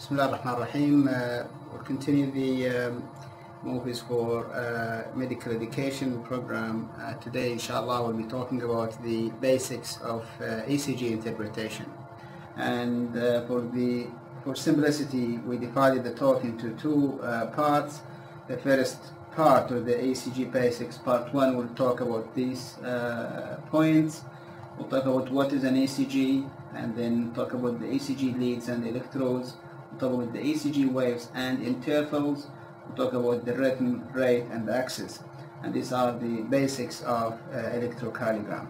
Bismillah ar-Rahman ar-Rahim. We'll continue the movies for medical education program. Today, inshallah, we'll be talking about the basics of ECG interpretation. And for simplicity, we divided the talk into two parts. The first part of the ECG Basics, part 1, will talk about these points. We'll talk about what is an ECG, and then talk about the ECG leads and electrodes. We'll talk about the ECG waves and intervals. We'll talk about the rhythm, rate, and axis. And these are the basics of electrocardiogram.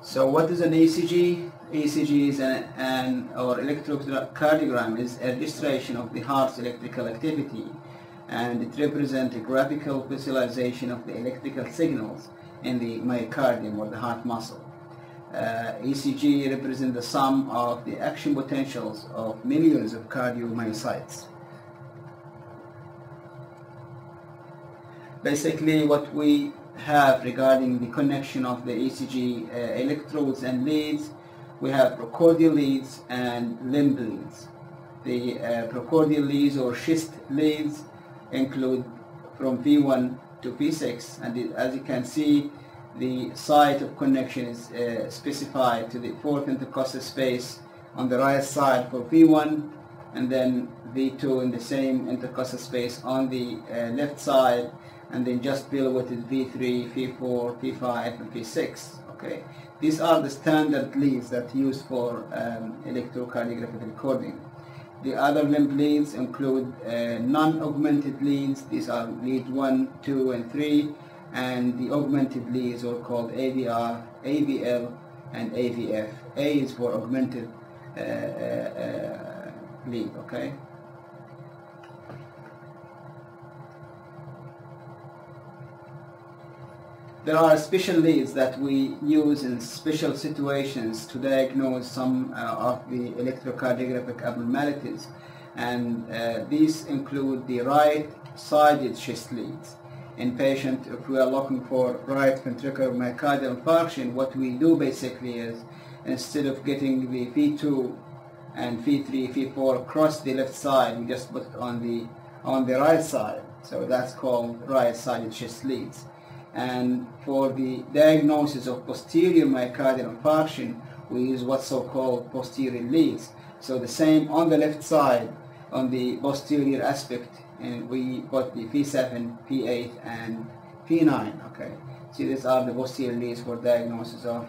So what is an ECG? ECG is or electrocardiogram is a registration of the heart's electrical activity, and it represents a graphical visualization of the electrical signals in the myocardium or the heart muscle. ECG represents the sum of the action potentials of millions of cardiomyocytes. Basically, what we have regarding the connection of the ECG electrodes and leads, we have precordial leads and limb leads. The precordial leads or schist leads include from V1 to V6, and as you can see, the site of connection is specified to the fourth intercostal space on the right side for V1, and then V2 in the same intercostal space on the left side, and then just below it is V3, V4, V5, and V6. Okay, these are the standard leads that are used for electrocardiographic recording. The other limb leads include non-augmented leads. These are lead 1, 2, and 3, and the augmented leads are called AVR, AVL, and AVF. A is for augmented lead. Okay. There are special leads that we use in special situations to diagnose some of the electrocardiographic abnormalities, and these include the right-sided schist leads. In patient, if we are looking for right ventricular myocardial infarction, what we do basically is, instead of getting the V2 and V3, V4 across the left side, we just put it on the right side. So that's called right-sided schist leads. And for the diagnosis of posterior myocardial infarction, we use what's so-called posterior leads. So the same on the left side, on the posterior aspect, and we put the P7, P8, and P9. Okay, so these are the posterior leads for diagnosis of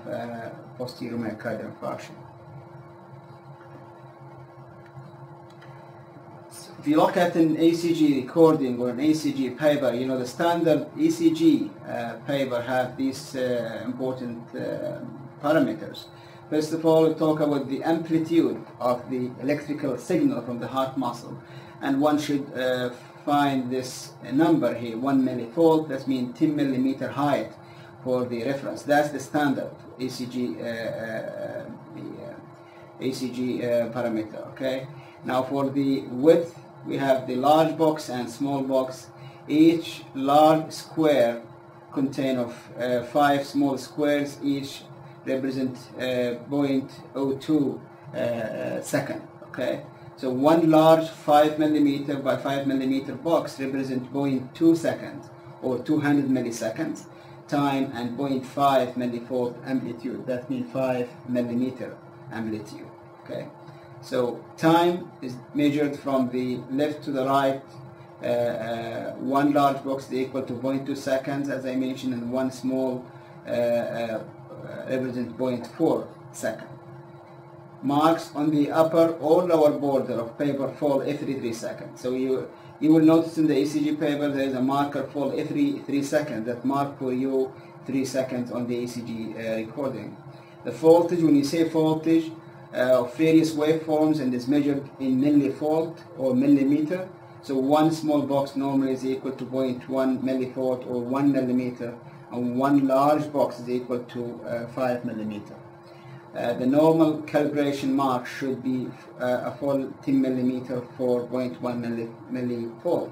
posterior myocardial infarction. If you look at an ECG recording or an ECG paper, you know the standard ECG paper have these important parameters. First of all, we talk about the amplitude of the electrical signal from the heart muscle, and one should find this number here, 1 millivolt. That means 10 millimeter height for the reference. That's the standard ECG parameter. Okay. Now for the width, we have the large box and small box. Each large square contain of 5 small squares, each represent 0.02 second. Okay, so one large 5 millimeter by 5 millimeter box represents 0.2 seconds or 200 milliseconds time, and 0.5 millivolt amplitude. That means 5 millimeter amplitude. Okay. So time is measured from the left to the right. One large box is equal to 0.2 seconds, as I mentioned, and one small represents 0.4 seconds. Marks on the upper or lower border of paper fall every 3 seconds. So you will notice in the ECG paper there is a marker fall every 3 seconds. That mark for you 3 seconds on the ECG recording. The voltage, when you say voltage, of various waveforms, and is measured in millivolt or millimeter. So one small box normally is equal to 0.1 millivolt or 1 millimeter, and one large box is equal to 5 millimeter. The normal calibration mark should be a full 10 millimeter for 0.1 millivolt.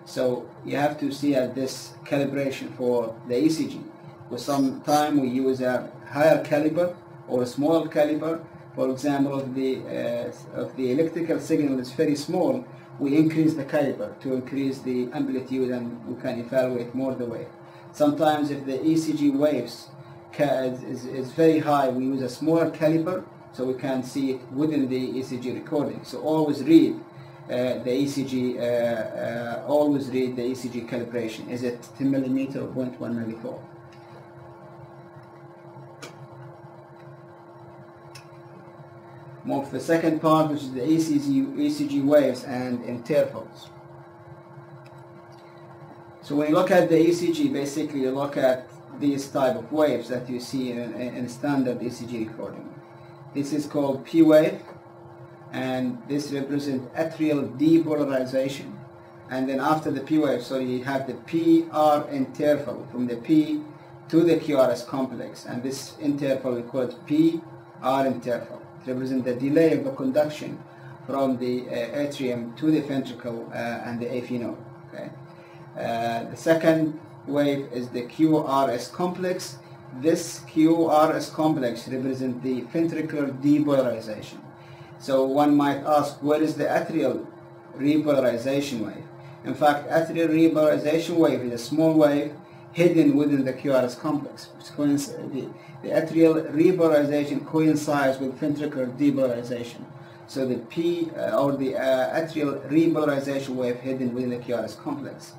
So you have to see at this calibration for the ECG. For some time we use a higher caliber or a smaller caliber, for example, if the electrical signal is very small, we increase the caliper to increase the amplitude, and we can evaluate more the wave. Sometimes if the ECG waves is very high, we use a smaller caliper so we can see it within the ECG recording. So always read the ECG, always read the ECG calibration. Is it 10 millimeter or 0.1 millivolt? Move to the second part, which is the ECG waves and intervals. So when you look at the ECG, basically you look at these type of waves that you see in standard ECG recording. This is called P wave, and this represents atrial depolarization. And then after the P wave, so you have the PR interval from the P to the QRS complex, and this interval we call it PR interval. It represents the delay of the conduction from the atrium to the ventricle and the AV node. Okay. The second wave is the QRS complex. This QRS complex represents the ventricular depolarization. So one might ask, where is the atrial repolarization wave? In fact, atrial repolarization wave is a small wave hidden within the QRS complex. The atrial repolarization coincides with ventricular depolarization. So the atrial repolarization wave hidden within the QRS complex.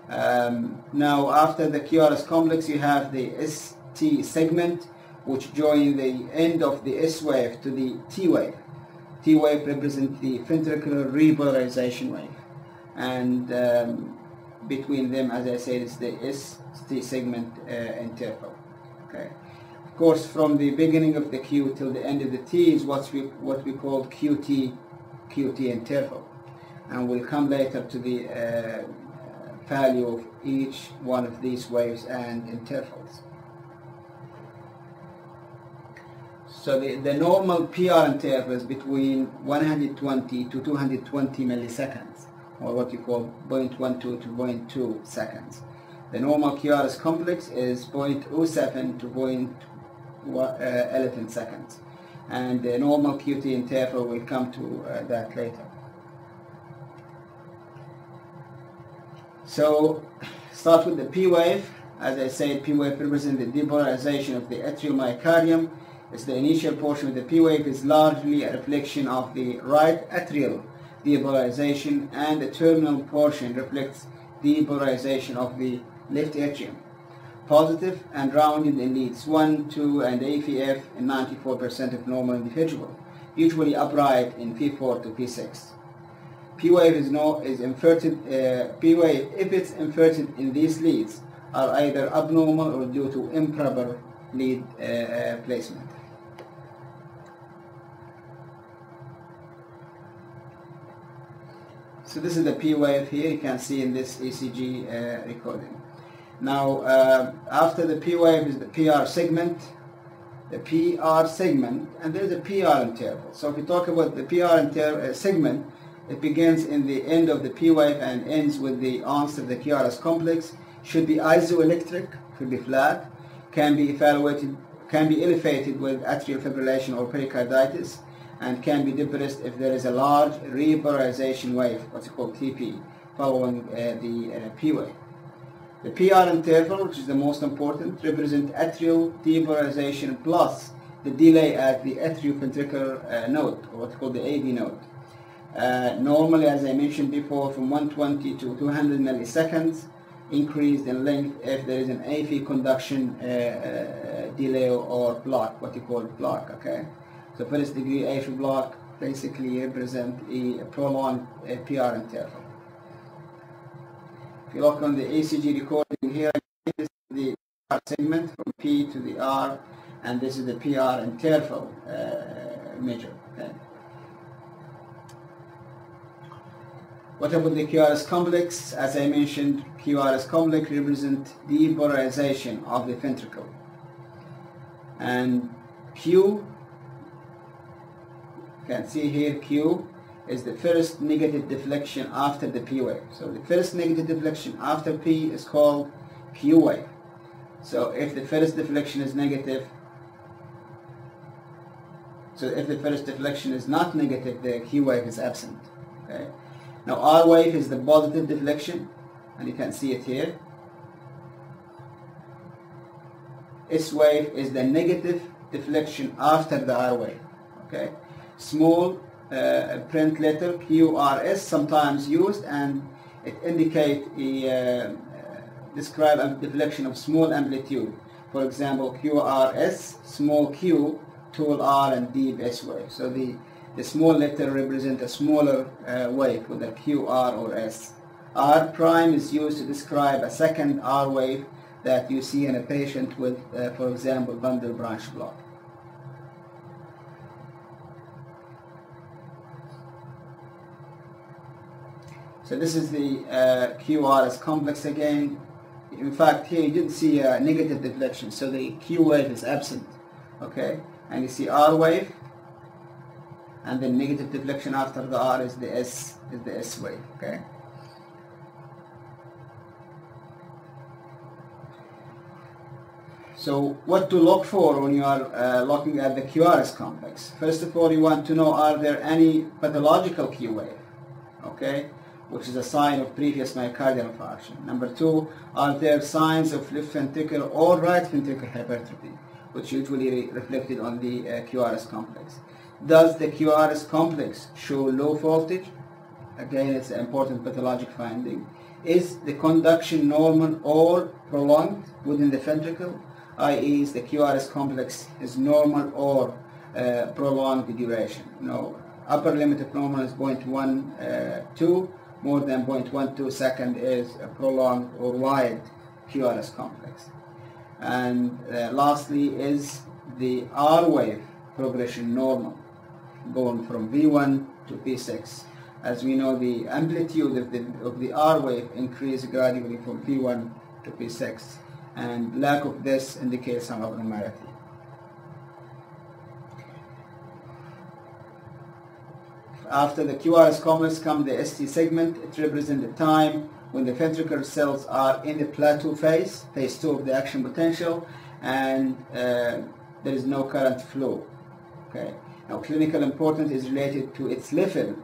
Now after the QRS complex, you have the ST segment, which join the end of the S wave to the T wave. T wave represents the ventricular repolarization wave, and between them, as I said, is the ST segment interval. Okay. Of course, from the beginning of the Q till the end of the T is what we call QT interval, and we'll come later to the value of each one of these waves and intervals. So the normal PR interval is between 120 to 220 milliseconds, or what you call 0.12 to 0.2 seconds. The normal QRS complex is 0.07 to 0.11 seconds, and the normal QT interval will come to that later. So start with the P wave. As I said, P wave represents the depolarization of the atrial myocardium. It's the initial portion of the P wave is largely a reflection of the right atrial depolarization, and the terminal portion reflects depolarization of the left atrium. Positive and rounded in leads 1, 2, and AVF in 94% of normal individual, usually upright in P4 to P6. P wave is inverted. P wave, if it's inverted in these leads, are either abnormal or due to improper lead placement. So this is the P wave here. You can see in this ECG recording. Now, after the P wave is the PR segment. The PR segment, and there's a PR interval. So if we talk about the PR segment, it begins in the end of the P wave and ends with the onset of the QRS complex. Should be isoelectric, should be flat, can be elevated with atrial fibrillation or pericarditis, and can be depressed if there is a large repolarization wave, what's called TP, following the P wave. The PR interval, which is the most important, represents atrial depolarization plus the delay at the atrioventricular node, or what's called the AV node. Normally, as I mentioned before, from 120 to 200 milliseconds, increased in length if there is an AV conduction delay or block, what you call block. Okay, so first degree AV block basically represent a prolonged PR interval. If you look on the ECG recording here, this is the PR segment from P to the R, and this is the PR interval measure. Okay. What about the QRS complex? As I mentioned, QRS complex represents depolarization of the ventricle. And Q, you can see here Q is the first negative deflection after the P wave. So the first negative deflection after P is called Q wave. So if the first deflection is negative, So if the first deflection is not negative, the Q wave is absent. Okay. Now R wave is the positive deflection, and you can see it here. S wave is the negative deflection after the R wave. Okay. Small print letter QRS sometimes used, and it indicates describe a deflection of small amplitude. For example, QRS, small Q, tall R, and deep S wave. So the small letter represents a smaller wave with a QR or S. R prime is used to describe a second R wave that you see in a patient with, for example, bundle branch block. So this is the QRS complex again. In fact, here you didn't see a negative deflection, so the Q wave is absent. Okay, and you see R wave, and the negative deflection after the R is the S wave. Okay. So what to look for when you are looking at the QRS complex? First of all, you want to know, are there any pathological Q wave? Okay, which is a sign of previous myocardial infarction. Number two, are there signs of left ventricular or right ventricular hypertrophy, which usually reflected on the QRS complex. Does the QRS complex show low voltage? Again, it's an important pathologic finding. Is the conduction normal or prolonged within the ventricle? i.e., the QRS complex is normal or prolonged duration. No, upper limit of normal is 0.12, more than 0.12 second is a prolonged or wide QRS complex. And lastly, is the R wave progression normal, going from V1 to P6? As we know, the amplitude of the R wave increases gradually from P1 to P6, and lack of this indicates some abnormality. After the QRS complex comes the ST segment. It represents the time when the ventricular cells are in the plateau phase, phase 2 of the action potential, and there is no current flow. Okay. Now, clinical importance is related to its level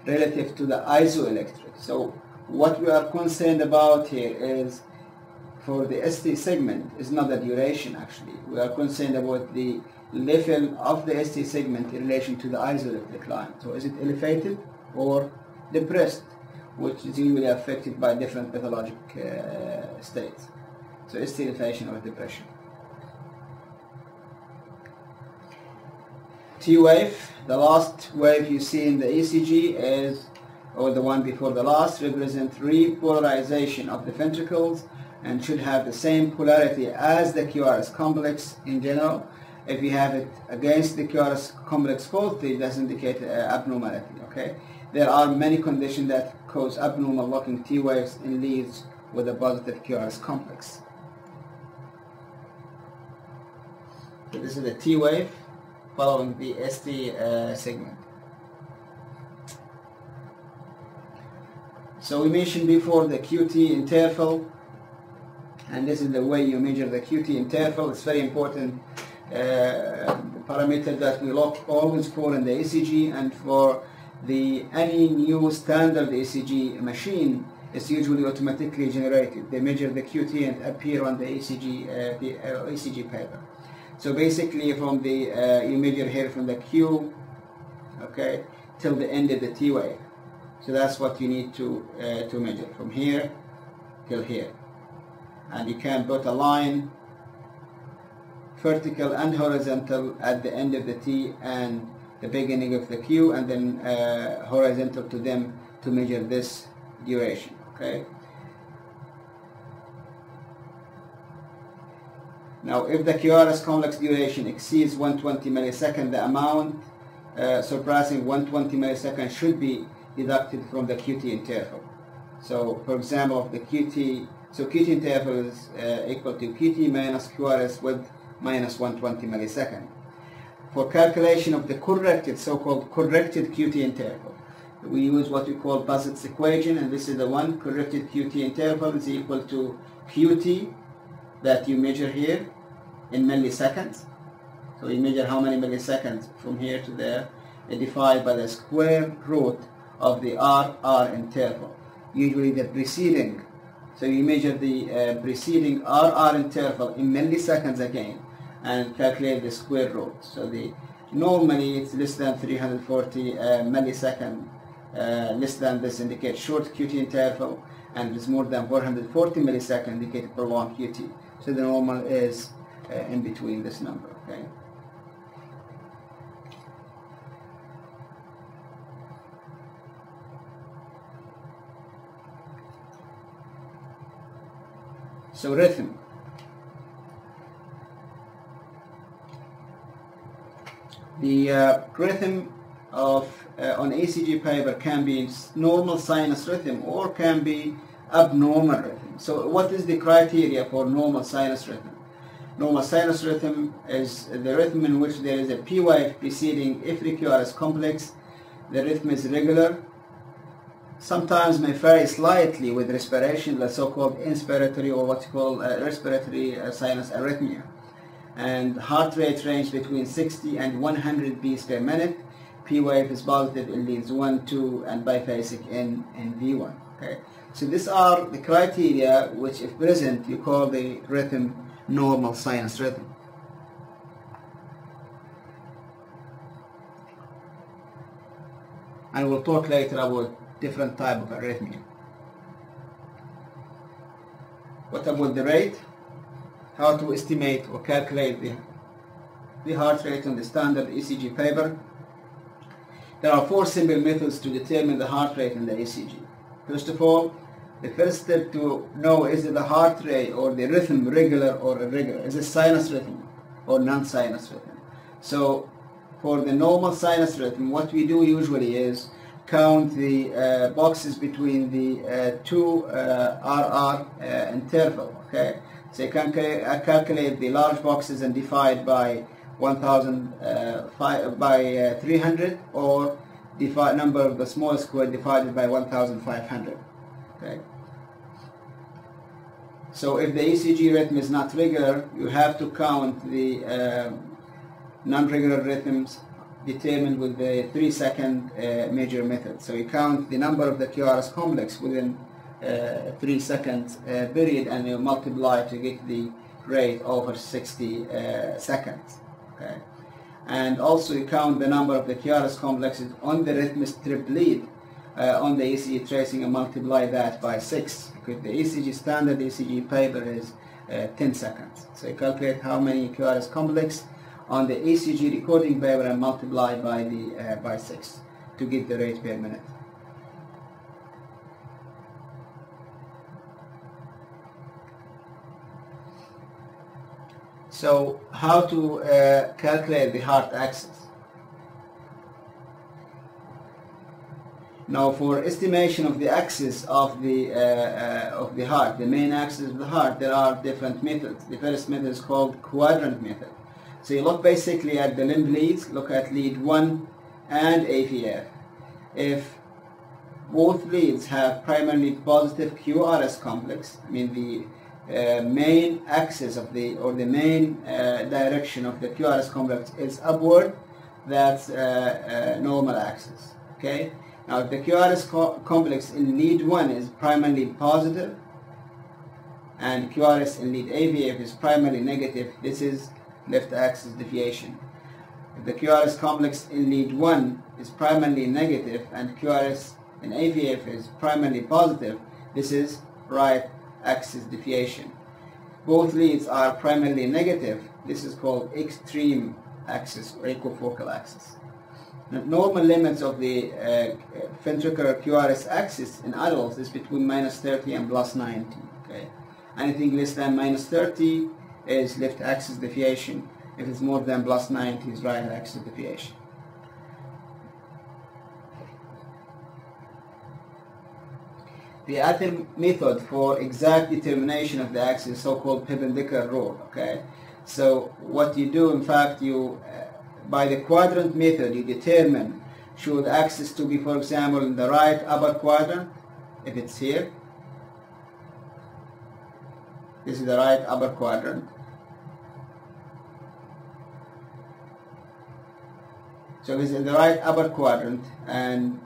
relative to the isoelectric. So what we are concerned about here is, for the ST segment, is not the duration actually. We are concerned about the level of the ST segment in relation to the isoelectric line. So is it elevated or depressed, which is usually affected by different pathologic states. So ST elevation or depression. T wave, the last wave you see in the ECG is, or the one before the last, represents repolarization of the ventricles and should have the same polarity as the QRS complex in general. If you have it against the QRS complex positive, it does indicate abnormality. Okay, there are many conditions that cause abnormal looking T waves in leads with a positive QRS complex. So this is the T wave following the ST segment. So we mentioned before the QT interval, and this is the way you measure the QT interval. It's very important parameter that we look always for in the ECG, and for any new standard ECG machine is usually automatically generated. They measure the QT and appear on the ECG paper. So basically, from the you measure here from the Q, okay, till the end of the T wave. So that's what you need to measure from here till here, and you can put a line, vertical and horizontal, at the end of the T and the beginning of the Q, and then horizontal to them to measure this duration. Okay. Now, if the QRS complex duration exceeds 120 milliseconds, the amount surpassing 120 milliseconds should be deducted from the QT interval. So, for example, the QT, so QT interval is equal to QT minus QRS with minus 120 milliseconds. For calculation of the corrected, so-called corrected QT interval, we use what we call Bassett's equation, and this is the one. Corrected QT interval is equal to QT that you measure here in milliseconds, So we measure how many milliseconds from here to there, and divide by the square root of the RR interval, usually the preceding. So you measure the preceding RR interval in milliseconds again and calculate the square root. So normally it's less than 340 millisecond. Less than this indicates short QT interval, and it's more than 440 millisecond indicate prolonged QT. So the normal is in between this number. Okay. So rhythm. The rhythm of on ECG paper can be normal sinus rhythm or can be abnormal rhythm. So what is the criteria for normal sinus rhythm? Normal sinus rhythm is the rhythm in which there is a P wave preceding every QRS complex. The rhythm is regular, sometimes may vary slightly with respiration, the so-called inspiratory or what you call respiratory sinus arrhythmia. And heart rate range between 60 and 100 beats per minute. P wave is positive in leads 1, 2, and biphasic in V1. Okay, so these are the criteria which, if present, you call the rhythm normal sinus rhythm. And we'll talk later about different type of arrhythmia. What about the rate? How to estimate or calculate the heart rate on the standard ECG paper? There are 4 simple methods to determine the heart rate in the ECG. First of all, the first step to know is it the heart rate or the rhythm regular or irregular? Is it sinus rhythm or non-sinus rhythm? So for the normal sinus rhythm, what we do usually is count the boxes between the two RR interval. Okay, so you can calculate the large boxes and divide by 300, or divide number of the small square divided by 1500. Okay. So if the ECG rhythm is not regular, you have to count the non-regular rhythms determined with the 3-second measure method. So you count the number of the QRS complex within 3 seconds period, and you multiply to get the rate over 60 seconds. Okay. And also you count the number of the QRS complexes on the rhythm strip lead on the ECG tracing and multiply that by 6, because the ECG standard ECG paper is 10 seconds. So you calculate how many QRS complex on the ECG recording paper and multiply by 6 to get the rate per minute. So how to calculate the heart axis? Now, for estimation of the axis of the heart, the main axis of the heart, there are different methods. The first method is called quadrant method. So you look basically at the limb leads, look at lead 1 and AVF. If both leads have primarily positive QRS complex, I mean the main axis of the main direction of the QRS complex is upward, that's normal axis. Okay. Now, if the QRS complex in lead 1 is primarily positive and QRS in lead AVF is primarily negative, this is left axis deviation. If the QRS complex in lead 1 is primarily negative and QRS in AVF is primarily positive, this is right axis deviation. Both leads are primarily negative, this is called extreme axis or equifocal axis. The normal limits of the ventricular QRS axis in adults is between -30 and +90. Okay? Anything less than -30 is left axis deviation. If it's more than +90 is right axis deviation. The other method for exact determination of the axis is so-called perpendicular rule. Okay, so what you do, in fact, you by the quadrant method, you determine should the axis to be, for example, in the right upper quadrant. If it's here, this is the right upper quadrant. So it's in the right upper quadrant, and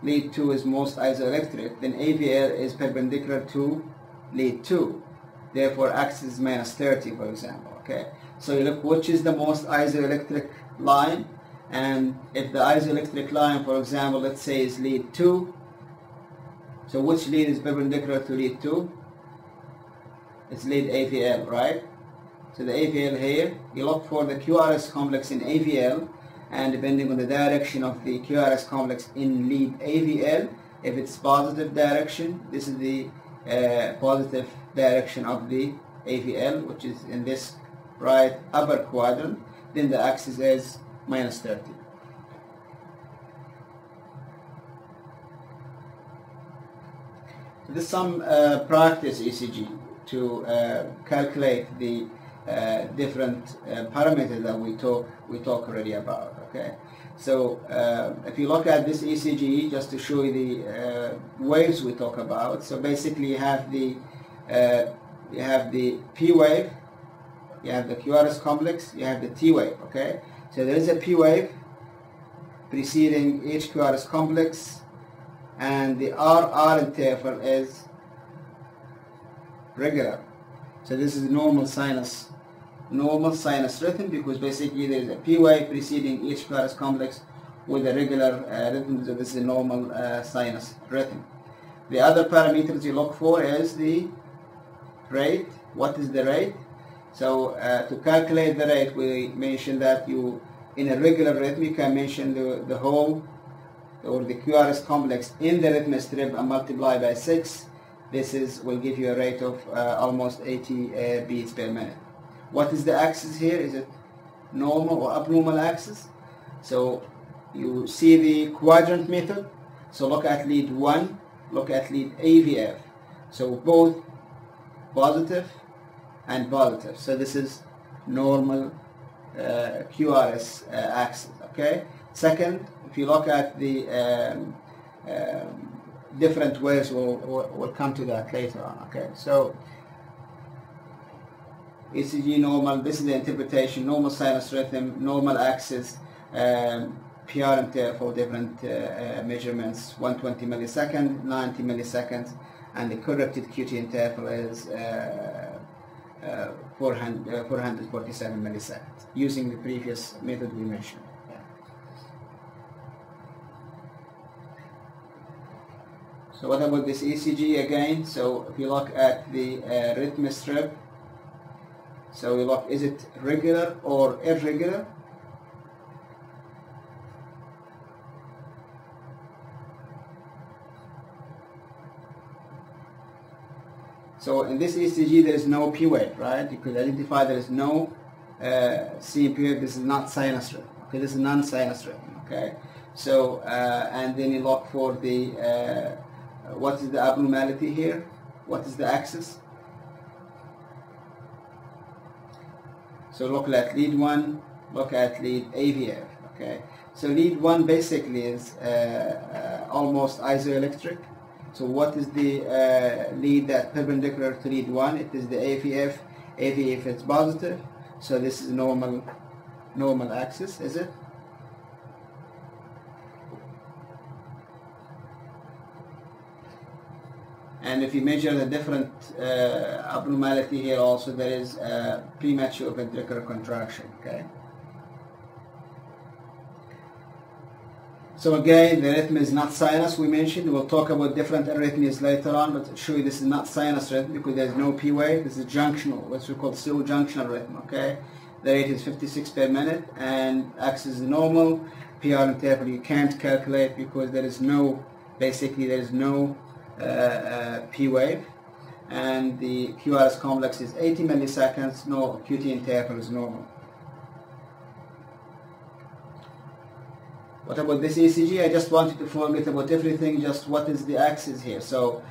lead 2 is most isoelectric, then AVL is perpendicular to lead 2. Therefore, axis is minus 30, for example. Okay. So you look which is the most isoelectric line, and if the isoelectric line, for example, let's say is lead 2, so which lead is perpendicular to lead 2? It's lead AVL, right? So the AVL here, you look for the QRS complex in AVL, and depending on the direction of the QRS complex in lead AVL, if it's positive direction, this is the positive direction of the AVL, which is in this right upper quadrant, then the axis is minus 30. So this is some practice ECG to calculate the different parameters that we talk already about. Okay, so if you look at this ECG, just to show you the waves we talk about. So basically, you have the P wave, you have the QRS complex, you have the T wave. Okay, so there is a P wave preceding each QRS complex, and the RR interval is regular. So this is normal sinus rhythm, because basically there is a P wave preceding each QRS complex with a regular rhythm. So this is a normal sinus rhythm. The other parameters you look for is the rate. What is the rate? So to calculate the rate, we mentioned that you, in a regular rhythm, you can mention the whole or the QRS complex in the rhythm strip and multiply by 6. This will give you a rate of almost 80 beats per minute. What is the axis here? Is it normal or abnormal axis? So you see the quadrant method. So look at lead 1, look at lead AVF. So both positive and positive. So this is normal QRS axis. Okay. Second, if you look at the different ways, we'll come to that later on. Okay. So ECG normal, this is the interpretation, normal sinus rhythm, normal axis, PR interval, different measurements, 120 millisecond, 90 milliseconds, and the corrected QT interval is 447 milliseconds, using the previous method we mentioned. Yeah. So what about this ECG again? So if you look at the rhythm strip, so we look, is it regular or irregular? So in this ECG there is no P wave, right? You could identify there is no CP wave. This is not sinus rhythm. Okay, this is non-sinus rhythm. Okay, so and then you look for the what is the abnormality here? What is the axis? So look at lead 1, look at lead AVF. Okay, so lead 1 basically is almost isoelectric. So what is the lead that perpendicular to lead 1? It is the AVF. AVF is positive. So this is normal axis, is it? And if you measure the different abnormality here, also there is premature ventricular contraction. Okay. So again, the rhythm is not sinus. We mentioned we'll talk about different arrhythmias later on, but to show you this is not sinus rhythm because there's no P wave. This is junctional, what we call pseudo-junctional rhythm. Okay. The rate is 56 per minute, and axis is normal. PR interval you can't calculate because there is no, basically there is no P wave, and the QRS complex is 80 milliseconds. No QT interval is normal. What about this ECG? I just wanted to forget about everything, just what is the axis here. So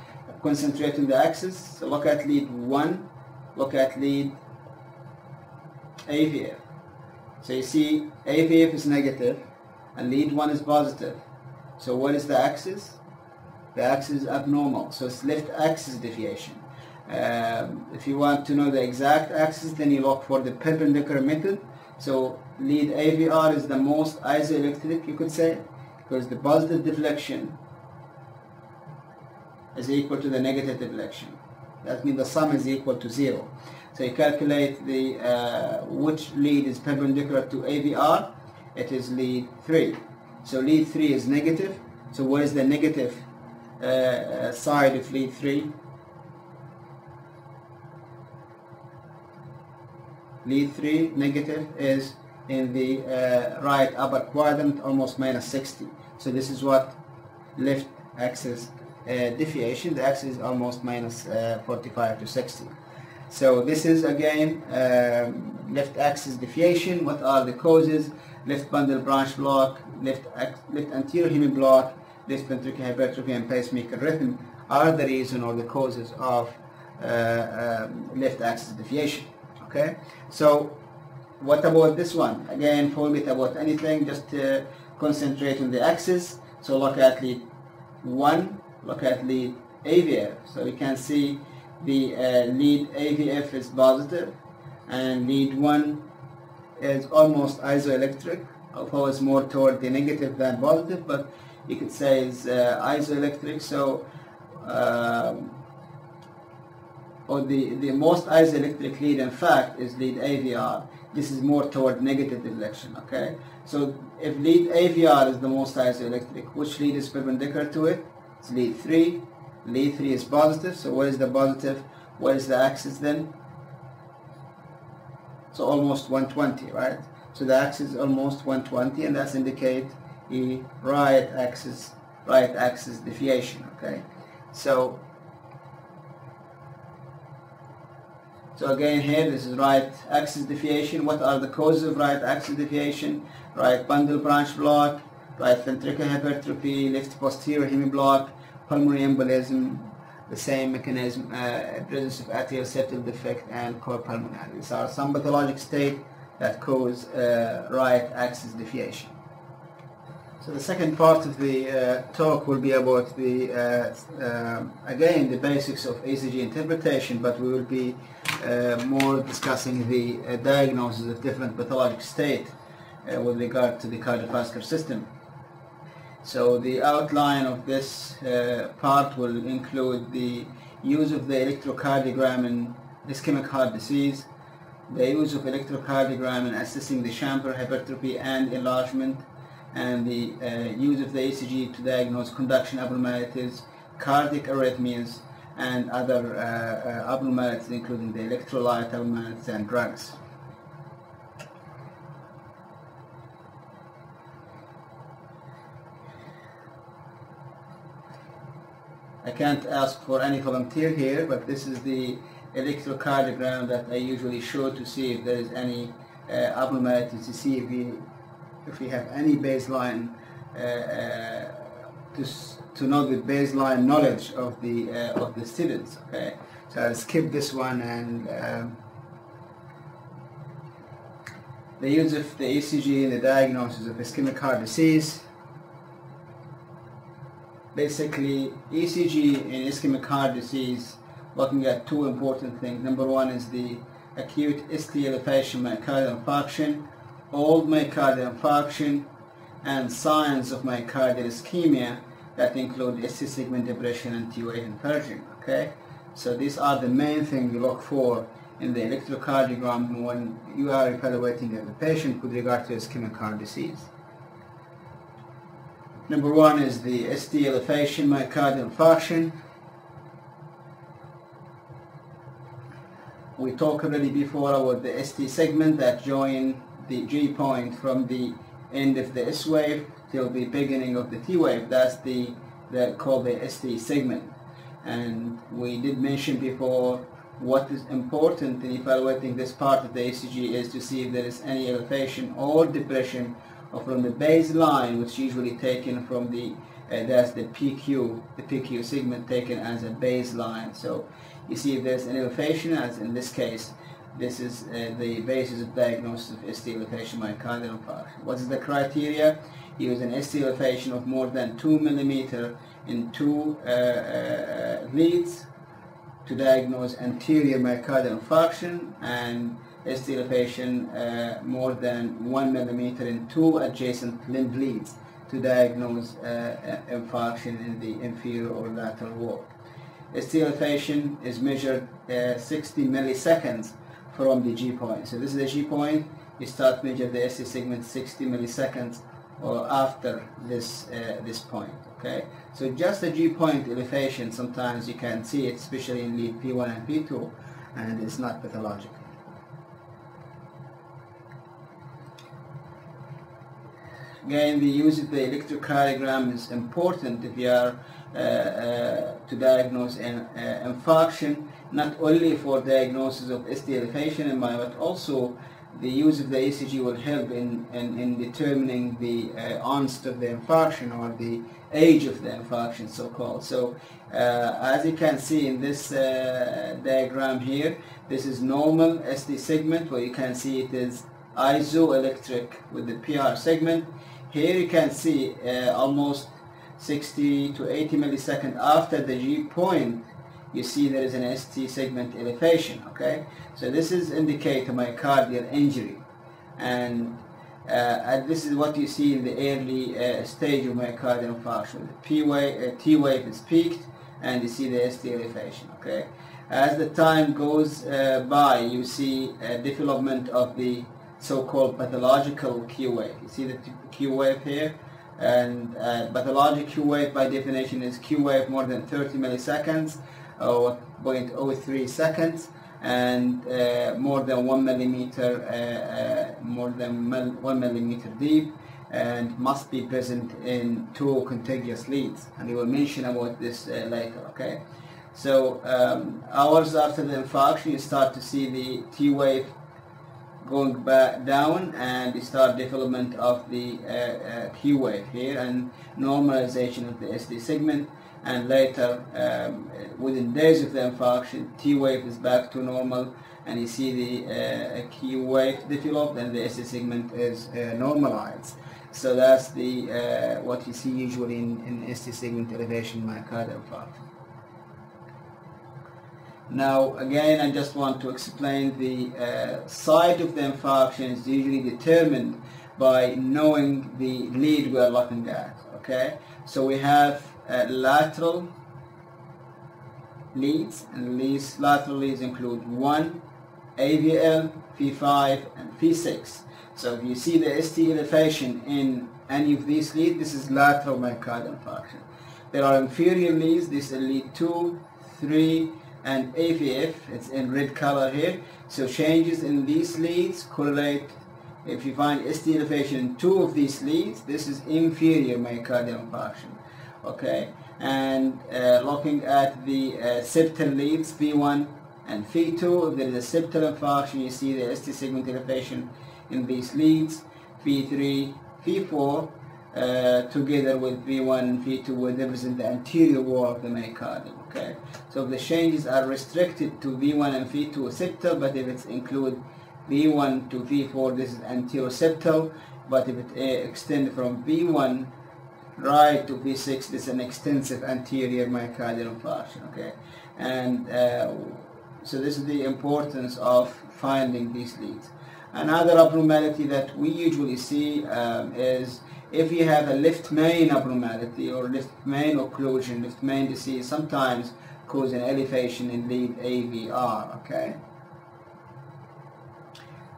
concentrate on the axis. So look at lead 1, look at lead AVF. So you see AVF is negative and lead 1 is positive. So what is the axis? The axis is abnormal, so it's left axis deviation. If you want to know the exact axis, then you look for the perpendicular method. So lead AVR is the most isoelectric, you could say, because the positive deflection is equal to the negative deflection. That means the sum is equal to 0. So you calculate the which lead is perpendicular to AVR. It is lead 3. So lead 3 is negative. So what is the negative side of lead 3? Lead 3 negative is in the right upper quadrant, almost minus 60. So this is what left axis deviation. The axis is almost minus 45 to 60. So this is again left axis deviation. What are the causes? Left bundle branch block, left anterior hemiblock, left ventricular hypertrophy, and pacemaker rhythm are the reason or the causes of left axis deviation. Okay, so what about this one? Again, forget about anything, just concentrate on the axis. So look at lead 1, look at lead AVF. So you can see the lead AVF is positive and lead 1 is almost isoelectric, although it's more toward the negative than positive, but you could say it's isoelectric. So or the most isoelectric lead in fact is lead AVR. This is more toward negative deflection. Okay, so if lead AVR is the most isoelectric, which lead is perpendicular to it? It's lead 3. Lead 3 is positive. So what is the positive? What is the axis then? So almost 120, right? So the axis is almost 120, and that's indicate a right axis deviation. Okay, so again here, this is right axis deviation. What are the causes of right axis deviation? Right bundle branch block, right ventricular hypertrophy, left posterior hemiblock, pulmonary embolism, the same mechanism, presence of atrial septal defect, and core pulmonary. These are some pathologic states that cause right axis deviation. So the second part of the talk will be about the again the basics of ECG interpretation, but we will be more discussing the diagnosis of different pathologic states with regard to the cardiovascular system. So the outline of this part will include the use of the electrocardiogram in ischemic heart disease, the use of electrocardiogram in assessing the chamber hypertrophy and enlargement, and the use of the ECG to diagnose conduction abnormalities, cardiac arrhythmias, and other abnormalities including the electrolyte abnormalities and drugs. I can't ask for any volunteer here, but this is the electrocardiogram that I usually show to see if there is any abnormalities, to see if we have any baseline to know the baseline knowledge of the students. Okay, so I'll skip this one, and the use of the ECG in the diagnosis of ischemic heart disease. Basically, ECG in ischemic heart disease, looking at two important things. Number one is the acute ST elevation myocardial infarction, old myocardial infarction, and signs of myocardial ischemia that include ST segment depression and T-wave inversion. Okay, so these are the main things you look for in the electrocardiogram when you are evaluating a patient with regard to ischemic heart disease. Number one is the ST elevation myocardial infarction. We talked already before about the ST segment that join the G point from the end of the S wave till the beginning of the T wave. That's called the ST segment. And we did mention before what is important in evaluating this part of the ECG is to see if there is any elevation or depression from the baseline, which is usually taken from that's the PQ segment taken as a baseline. So you see if there's an elevation, as in this case, this is the basis of diagnosis of ST elevation myocardial infarction. What is the criteria? Use an ST elevation of more than 2 mm in 2 leads to diagnose anterior myocardial infarction, and ST elevation more than 1 millimeter in 2 adjacent limb leads to diagnose infarction in the inferior or lateral wall. ST elevation is measured 60 milliseconds from the G point. So this is the G point. You start measure the ST segment 60 milliseconds or after this point. Okay. So just the G point elevation, sometimes you can see it, especially in lead P1 and P2, and it's not pathological. Again, the use of the electrocardiogram is important if you are to diagnose an infarction, not only for diagnosis of ST elevation but also the use of the ECG will help in determining the onset of the infarction or the age of the infarction, so-called. So as you can see in this diagram here, this is normal ST segment, where you can see it is isoelectric with the PR segment. Here you can see almost 60 to 80 milliseconds after the G point, you see there is an ST segment elevation. Okay, so this is indicate myocardial injury, and this is what you see in the early stage of myocardial infarction. The T wave is peaked, and you see the ST elevation. Okay, as the time goes by, you see development of the so-called pathological Q wave. You see the Q wave here, and pathologic Q wave by definition is Q wave more than 30 milliseconds or 0.03 seconds, and more than 1 millimeter, one millimeter deep, and must be present in 2 contiguous leads, and we will mention about this later. Okay, so hours after the infarction, you start to see the T wave going back down, and you start development of the Q wave here and normalization of the ST segment, and later within days of the infarction, T wave is back to normal, and you see the Q wave developed and the ST segment is normalized. So that's the what you see usually in ST segment elevation myocardial infarction. Now again, I just want to explain the site of the infarction is usually determined by knowing the lead we are looking at. Okay, so we have lateral leads, and these lateral leads include 1, AVL, P5, and P6. So if you see the ST elevation in any of these leads, this is lateral myocardial infarction. There are inferior leads, this is lead 2, 3, and AVF, it's in red color here. So changes in these leads correlate. If you find ST elevation in 2 of these leads, this is inferior myocardial infarction. Okay, and looking at the septal leads, V1 and V2, if there is a septal infarction, you see the ST segment elevation in these leads. V3, V4, together with V1 and V2 will represent the anterior wall of the myocardium. Okay, so the changes are restricted to V1 and V2 septal, but if it's include V1 to V4, this is anterior septal, but if it extends from V1 right to V6, this is an extensive anterior myocardial infarction. Okay, and so this is the importance of finding these leads. Another abnormality that we usually see is if you have a left main abnormality or left main occlusion, left main disease, sometimes cause an elevation in lead AVR. Okay.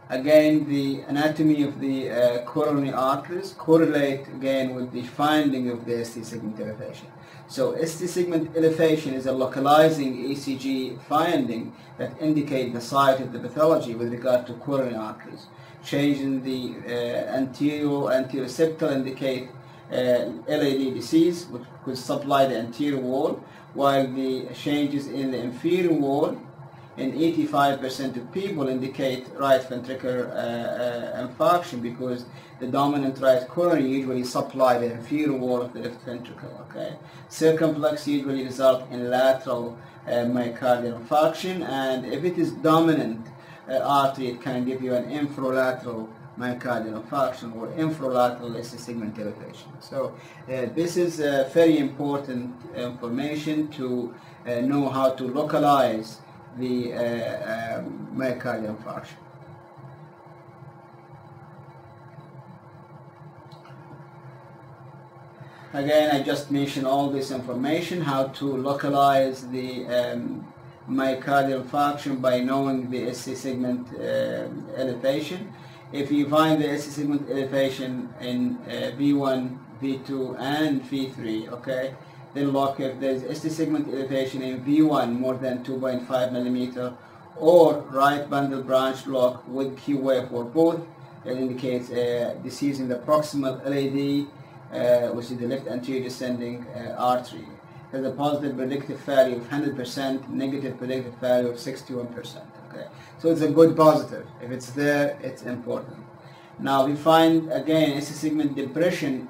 Again, the anatomy of the coronary arteries correlate again with the finding of the ST segment elevation. So ST segment elevation is a localizing ECG finding that indicate the site of the pathology with regard to coronary arteries. Change in the anterior septal indicate LAD disease, which could supply the anterior wall, while the changes in the inferior wall in 85% of people indicate right ventricular infarction, because the dominant right coronary usually supply the inferior wall of the left ventricle. Okay, circumflex usually result in lateral myocardial infarction, and if it is dominant artery, it can give you an infralateral myocardial infarction or infralateral ST segment elevation. So this is very important information to know how to localize the myocardial infarction. Again, I just mentioned all this information, how to localize the myocardial infarction by knowing the ST segment elevation. If you find the ST segment elevation in V1, V2 and V3, okay, then look if there's ST segment elevation in V1 more than 2.5 millimeter or right bundle branch block with Q wave or both, it indicates disease in the proximal LAD, which is the left anterior descending artery. There's a positive predictive value of 100%, negative predictive value of 61%. Okay, so it's a good positive. If it's there, it's important. Now we find again ST segment depression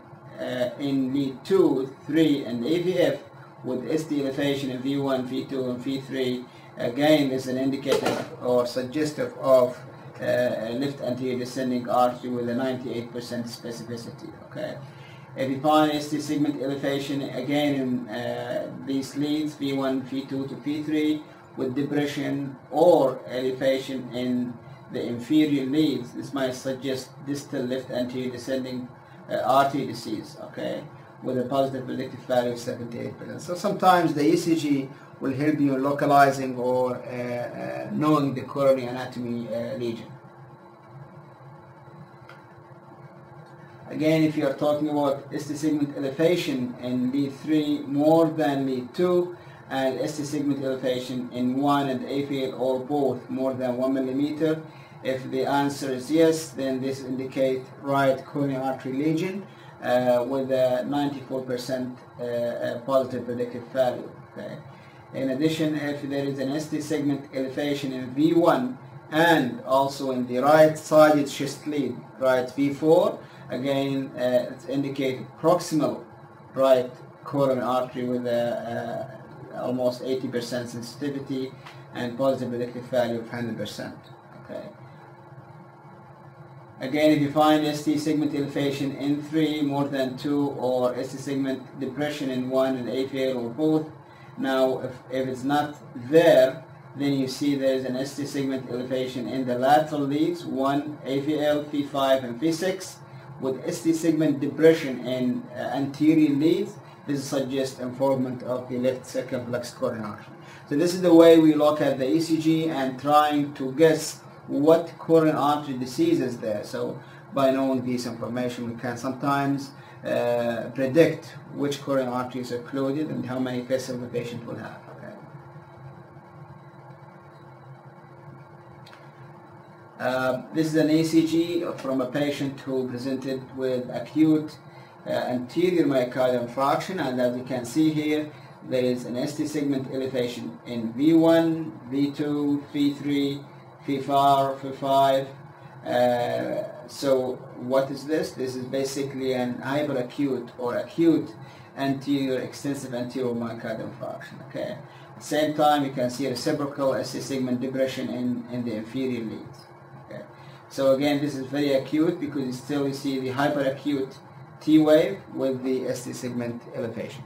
in lead 2, 3, and AVF with ST elevation in V1, V2, and V3. Again, is an indicator or suggestive of left anterior descending artery with a 98% specificity. Okay. If you find ST segment elevation again in these leads, V1, V2 to V3, with depression or elevation in the inferior leads, this might suggest distal left anterior descending artery disease, okay, with a positive predictive value of 78%. So sometimes the ECG will help you localizing or knowing the coronary anatomy lesion. Again, if you are talking about ST segment elevation in lead 3 more than lead 2 and ST segment elevation in 1 and AVL or both more than 1 millimeter, if the answer is yes, then this indicates right coronary artery lesion with a 94% positive predictive value. Okay. In addition, if there is an ST segment elevation in V1 and also in the right-sided chest lead, right V4, again, it indicates proximal right coronary artery with almost 80% sensitivity and positive predictive value of 100%. Okay. Again, if you find ST segment elevation in 3 more than 2 or ST segment depression in 1 and AVL or both, now if it's not there, then you see there's an ST segment elevation in the lateral leads, 1 AVL, V5 and V6, with ST segment depression in anterior leads. This suggests involvement of the left circumflex coronary artery. So this is the way we look at the ECG and trying to guess what coronary artery disease is there. So by knowing this information, we can sometimes predict which coronary artery is occluded and how many vessels the patient will have. This is an ECG from a patient who presented with acute anterior myocardial infarction, and as you can see here, there is an ST segment elevation in V1, V2, V3, V4, V5. So what is this? This is basically an hyperacute or acute anterior extensive anterior myocardial infarction. Okay. At the same time, you can see reciprocal ST segment depression in the inferior leads. Okay. So again, this is very acute because you still see the hyperacute T wave with the ST segment elevation.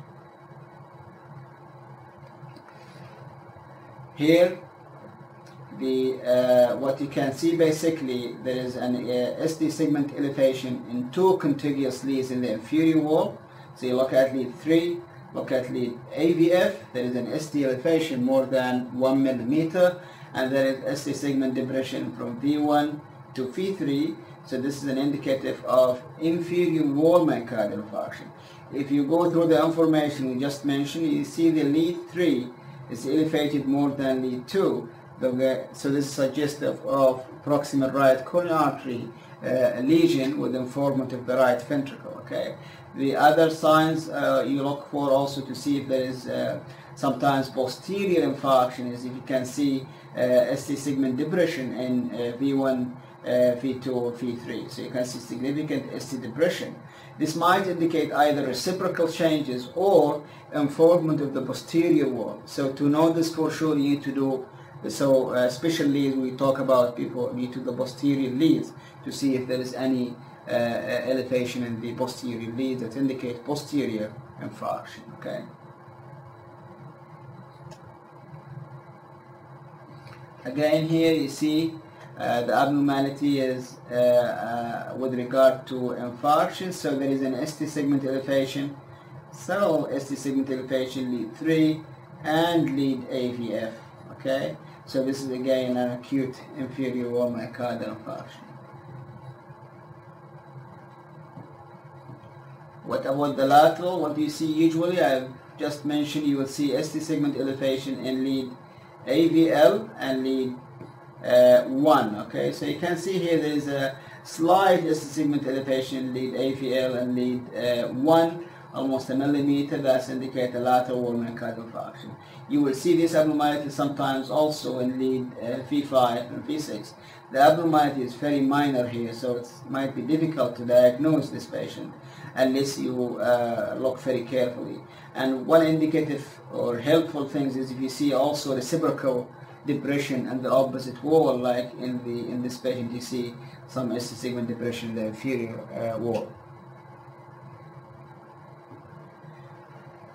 Here, what you can see basically, there is an ST segment elevation in 2 contiguous leads in the inferior wall. So you look at lead 3, look at lead AVF, there is an ST elevation more than 1 millimeter, and there is ST segment depression from V1 to V3. So this is an indicative of inferior wall myocardial infarction. If you go through the information we just mentioned, you see the lead 3 is elevated more than lead 2. So this is suggestive of proximal right coronary artery lesion with involvement of the right ventricle. Okay. The other signs you look for also to see if there is sometimes posterior infarction is if you can see ST segment depression in V1, V2 or V3. So you can see significant ST depression. This might indicate either reciprocal changes or involvement of the posterior wall. So to know this for sure, you need to do, so special leads we talk about before, need to the posterior leads to see if there is any elevation in the posterior leads that indicate posterior infarction. Okay. Again, here you see the abnormality is with regard to infarction. So there is an ST segment elevation So ST segment elevation lead 3 and lead AVF. Okay, so this is again an acute inferior wall myocardial infarction. What about the lateral? What do you see usually? I've just mentioned you will see ST segment elevation in lead AVL and lead 1. Okay, so you can see here there is a slight ST segment elevation in lead AVL and lead 1, almost a millimeter. That's indicate a lateral wall myocardial infarction. You will see this abnormality sometimes also in lead V5 and V6. The abnormality is very minor here, so it might be difficult to diagnose this patient unless you look very carefully. And one indicative or helpful thing is if you see also reciprocal depression and the opposite wall, like in this patient you see some ST segment depression in the inferior wall.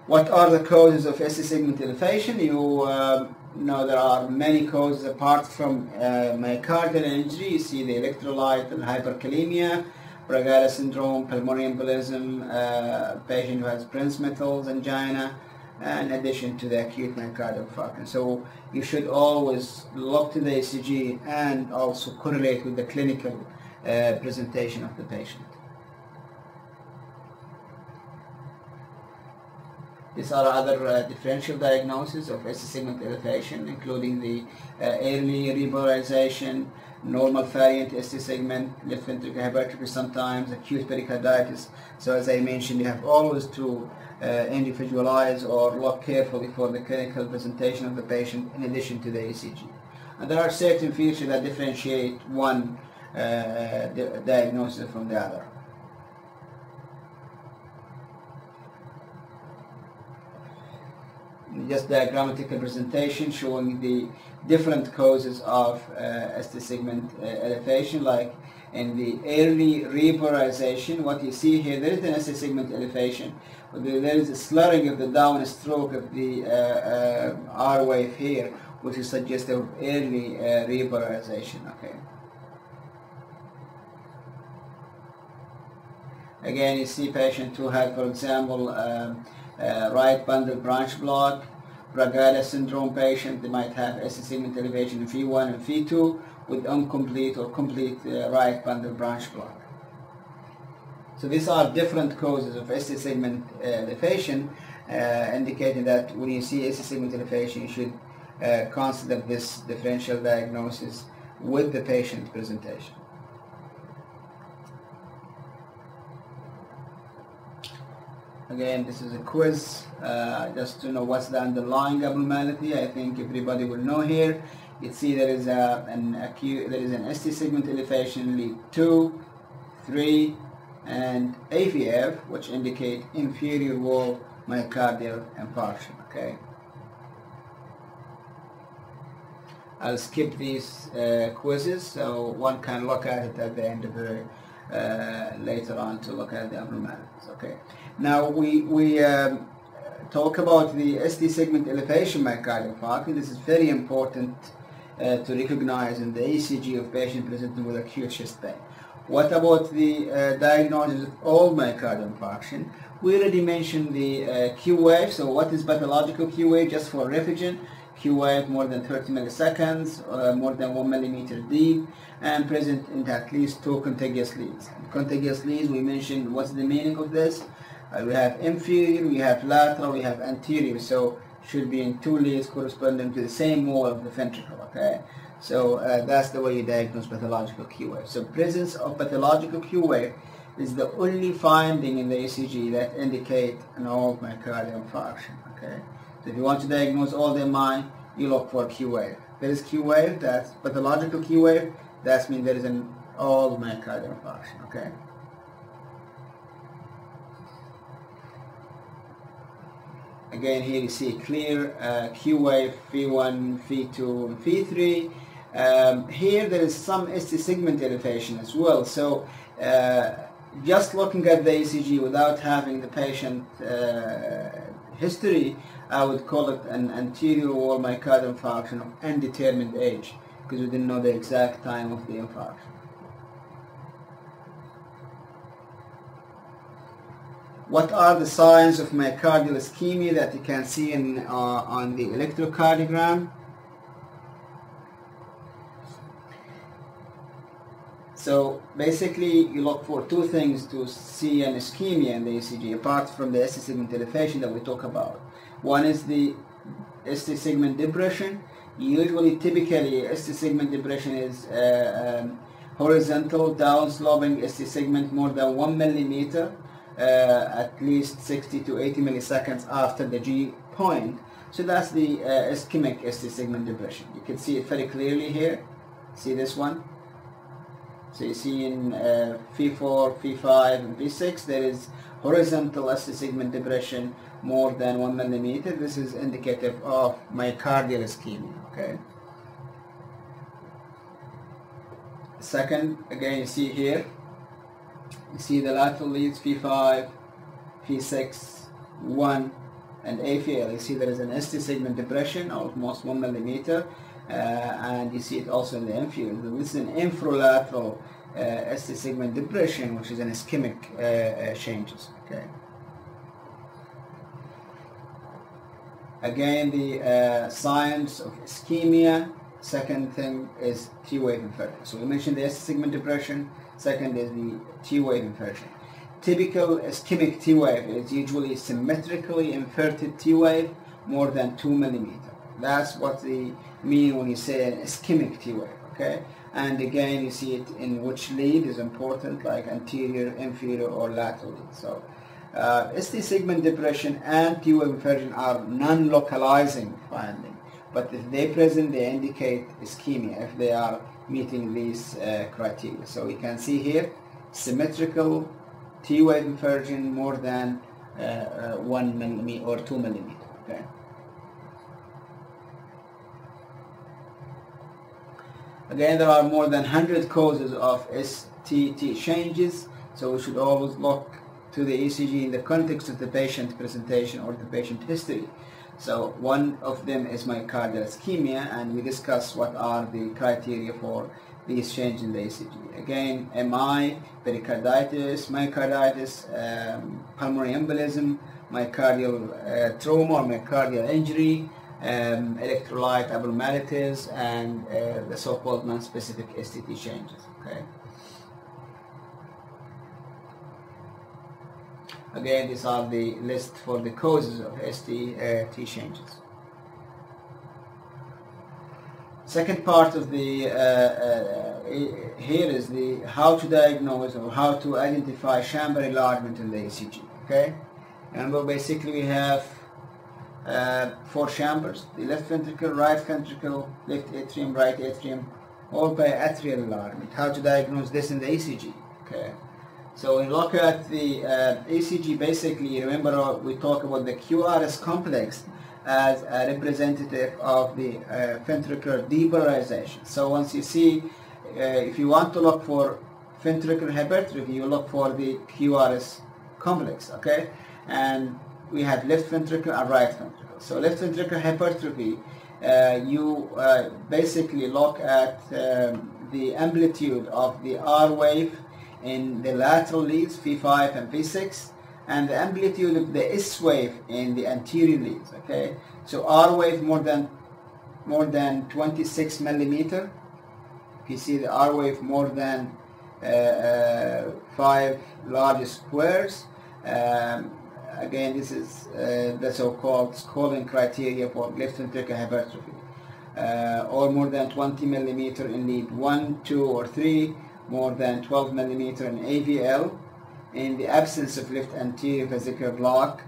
What are the causes of ST segment elevation? You know there are many causes apart from myocardial injury. You see the electrolyte and hyperkalemia, Brugada syndrome, pulmonary embolism, patient who has Prinzmetal's angina, in addition to the acute myocardial infarction. So you should always look to the ECG and also correlate with the clinical presentation of the patient. These are other differential diagnoses of ST segment elevation, including the early repolarization, normal variant ST segment, left ventricular hypertrophy sometimes, acute pericarditis. So as I mentioned, you have always to individualize or look carefully for the clinical presentation of the patient in addition to the ECG. And there are certain features that differentiate one diagnosis from the other. Just diagrammatic representation showing the different causes of ST segment elevation, like in the early repolarization. What you see here, there is an ST segment elevation, but there is a slurring of the downstroke of the R wave here, which is suggestive of early repolarization. Okay. Again, you see patients who have, for example, right bundle branch block, Brugada syndrome patient. They might have ST segment elevation in V1 and V2 with incomplete or complete right bundle branch block. So these are different causes of ST segment elevation, indicating that when you see ST segment elevation, you should consider this differential diagnosis with the patient presentation. Again, this is a quiz just to know what's the underlying abnormality. I think everybody will know here. You see there is an ST segment elevation lead 2, 3, and AVF, which indicate inferior wall myocardial infarction. Okay. I'll skip these quizzes, so one can look at it at the end of the later on to look at the abnormalities. Okay. Now we talk about the ST segment elevation myocardial infarction. This is very important to recognize in the ECG of patient presenting with acute chest pain. What about the diagnosis of all myocardial infarction? We already mentioned the Q wave. So what is pathological Q wave? Just for refugees, Q wave more than 30 milliseconds, more than 1 millimeter deep, and present in at least 2 contiguous leads. Contiguous leads, we mentioned what's the meaning of this. We have inferior, we have lateral, we have anterior, so should be in 2 leads corresponding to the same wall of the ventricle. Okay, so that's the way you diagnose pathological Q wave. So presence of pathological Q wave is the only finding in the ECG that indicate an old myocardial infarction. Okay, so if you want to diagnose all the MI, you look for Q wave. There is Q wave, that's pathological Q wave. That means there is an old myocardial infarction. Okay. Again, here you see clear Q wave V1, V2, and V3. Here there is some ST segment elevation as well. So just looking at the ECG without having the patient history, I would call it an anterior wall myocardial infarction of undetermined age, because we didn't know the exact time of the infarction. What are the signs of myocardial ischemia that you can see in, on the electrocardiogram? So basically you look for two things to see an ischemia in the ECG, apart from the ST segment elevation that we talk about. One is the ST segment depression. Usually, typically, ST segment depression is horizontal, down-sloping ST segment more than 1 millimeter, at least 60 to 80 milliseconds after the G point. So that's the ischemic ST segment depression. You can see it very clearly here. See this one? So you see in V4, V5, and V6 there is horizontal ST segment depression more than 1 millimeter. This is indicative of myocardial ischemia. Okay. Second, again you see here, you see the lateral leads V5, V6, 1, and AVL. You see there is an ST segment depression of almost 1 millimeter. And you see it also in the inferior. This is an infralateral ST segment depression, which is an ischemic changes. Okay. Again, the signs of ischemia. Second thing is T-wave inversion. So we mentioned the ST segment depression. Second is the T-wave inversion. Typical ischemic T-wave is usually symmetrically inverted T-wave more than 2 millimeter. That's what they mean when you say an ischemic T-wave, okay? And again, you see it in which lead is important, like anterior, inferior, or lateral lead. So, ST segment depression and T-wave inversion are non-localizing finding, but if they present, they indicate ischemia if they are meeting these criteria. So you can see here, symmetrical T-wave inversion more than 1 millimeter or 2 millimeter, okay? Again, there are more than 100 causes of STT changes, so we should always look to the ECG in the context of the patient presentation or the patient history. So one of them is myocardial ischemia, and we discuss what are the criteria for these changes in the ECG. Again, MI, pericarditis, myocarditis, pulmonary embolism, myocardial trauma or myocardial injury, electrolyte abnormalities, and the so-called non-specific STT changes. Okay. Again, these are the list for the causes of STT changes. Second part of the here is the how to diagnose or how to identify chamber enlargement in the ECG. Okay, and well, basically we have 4 chambers: the left ventricle, right ventricle, left atrium, right atrium, all by atrial enlargement. How to diagnose this in the ECG? Okay, so when you look at the ECG, basically remember we talk about the QRS complex as a representative of the ventricular depolarization. So once you see, if you want to look for ventricular hypertrophy, you look for the QRS complex. Okay, and we have left ventricle and right ventricle. So left ventricular hypertrophy, you basically look at the amplitude of the R wave in the lateral leads, V5 and V6, and the amplitude of the S wave in the anterior leads. Okay, so R wave more than 26 millimeter. If you see the R wave more than 5 large squares. Again, this is the so-called scoring criteria for left ventricular hypertrophy, or more than 20 millimeter in lead 1, 2, or 3, more than 12 millimeter in AVL. In the absence of left anterior vesicular block,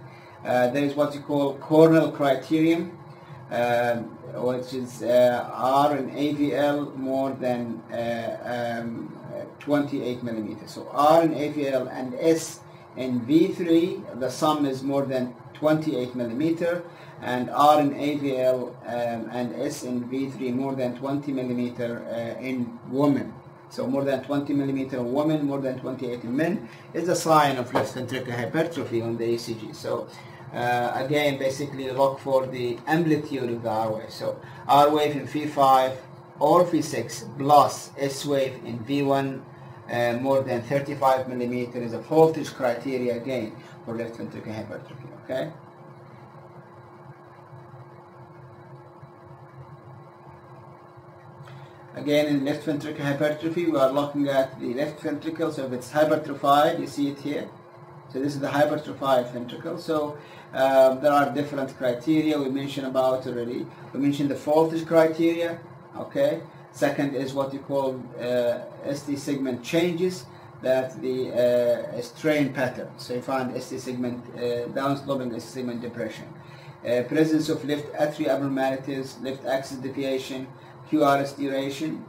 there is what you call corneal criterion, which is R in AVL more than 28 millimeters. So R in AVL and S in V3, the sum is more than 28 millimeter, and R in AVL and S in V3 more than 20 millimeter in women. So more than 20 millimeter in women, more than 28 in men is a sign of left ventricular hypertrophy on the ECG. So again, basically look for the amplitude of the R wave. So R wave in V5 or V6 plus S wave in V1 more than 35 millimeter is a voltage criteria again for left ventricular hypertrophy. Okay. Again, in left ventricular hypertrophy, we are looking at the left ventricle. So if it's hypertrophied, you see it here. So this is the hypertrophied ventricle. So there are different criteria we mentioned about already. We mentioned the voltage criteria. Okay. Second is what you call ST segment changes, that the strain pattern. So you find ST segment downsloping ST segment depression. Presence of left atrial abnormalities, left axis deviation, QRS duration,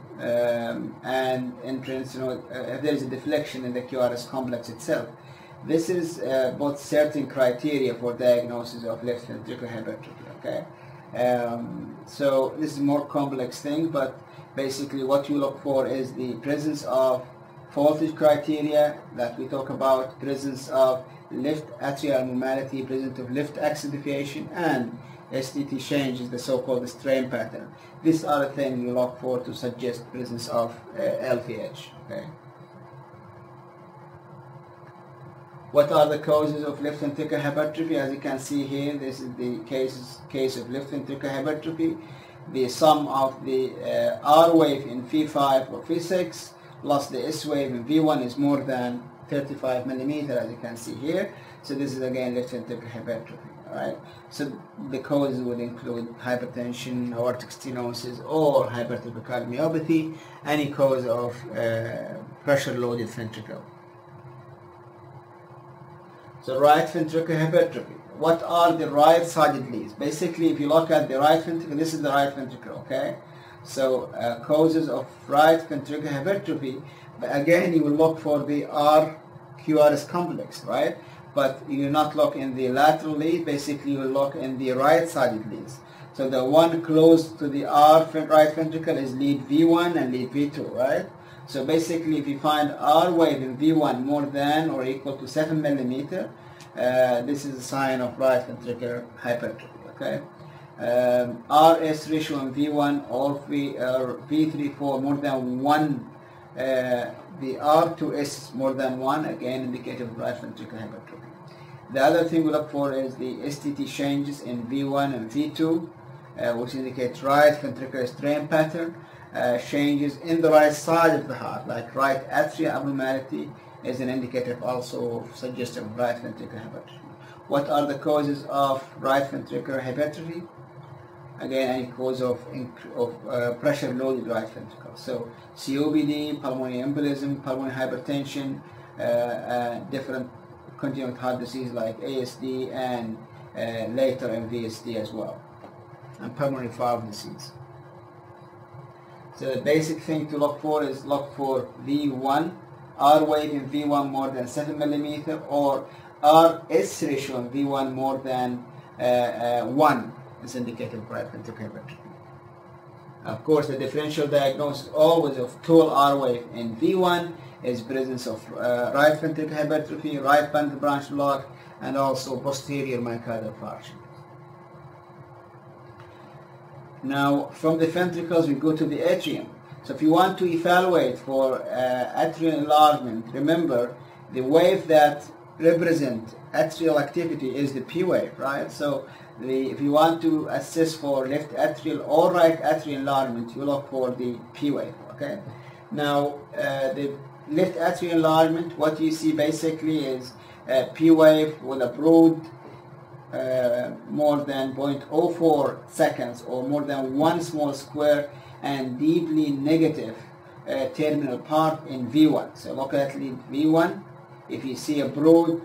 and entrance, if there is a deflection in the QRS complex itself. This is both certain criteria for diagnosis of left ventricular hypertrophy. Okay, so this is a more complex thing, but basically what you look for is the presence of voltage criteria that we talk about, presence of left atrial abnormality, presence of left axis deviation, and STT changes, the so-called strain pattern. These are the things you look for to suggest presence of LVH. Okay. What are the causes of left ventricular hypertrophy? As you can see here, this is the case of left ventricular hypertrophy. The sum of the R wave in V5 or V6 plus the S wave in V1 is more than 35 millimeter, as you can see here. So this is again left ventricular hypertrophy. Alright. So the causes would include hypertension, aortic stenosis, or hypertrophic cardiomyopathy, any cause of pressure-loaded ventricle. So right ventricular hypertrophy. What are the right-sided leads? Basically, if you look at the right ventricle, this is the right ventricle, okay? So causes of right ventricular hypertrophy, but again, you will look for the RQRS complex, right? But you will not look in the lateral lead. Basically, you will look in the right-sided leads. So the one close to the right ventricle is lead V1 and lead V2, right? So basically, if you find R wave in V1 more than or equal to 7 millimeter, this is a sign of right ventricular hypertrophy. Okay. RS ratio in V1 or V3, 4 more than 1. The R to S more than 1, again indicative of right ventricular hypertrophy. The other thing we look for is the STT changes in V1 and V2, which indicates right ventricular strain pattern. Changes in the right side of the heart, like right atrial abnormality, is an indicator also suggestive of right ventricular hypertrophy. What are the causes of right ventricular hypertrophy? Again, any cause of pressure-loaded right ventricle. So COPD, pulmonary embolism, pulmonary hypertension, different congenital heart disease like ASD, and later MVSD as well, and pulmonary valve disease. So the basic thing to look for is look for V1, R wave in V1 more than 7 millimeter, or RS ratio in V1 more than 1 is indicative of right ventricular hypertrophy. Of course, the differential diagnosis always of total R wave in V1 is presence of right ventricular hypertrophy, right bundle branch block, and also posterior myocardial infarction. Now, from the ventricles, we go to the atrium. So if you want to evaluate for atrial enlargement, remember the wave that represents atrial activity is the P wave, right? So if you want to assess for left atrial or right atrial enlargement, you look for the P wave, okay? Now, the left atrial enlargement, what you see basically is P wave with a broad more than 0.04 seconds or more than 1 small square and deeply negative terminal part in V1. So look at lead V1. If you see a broad,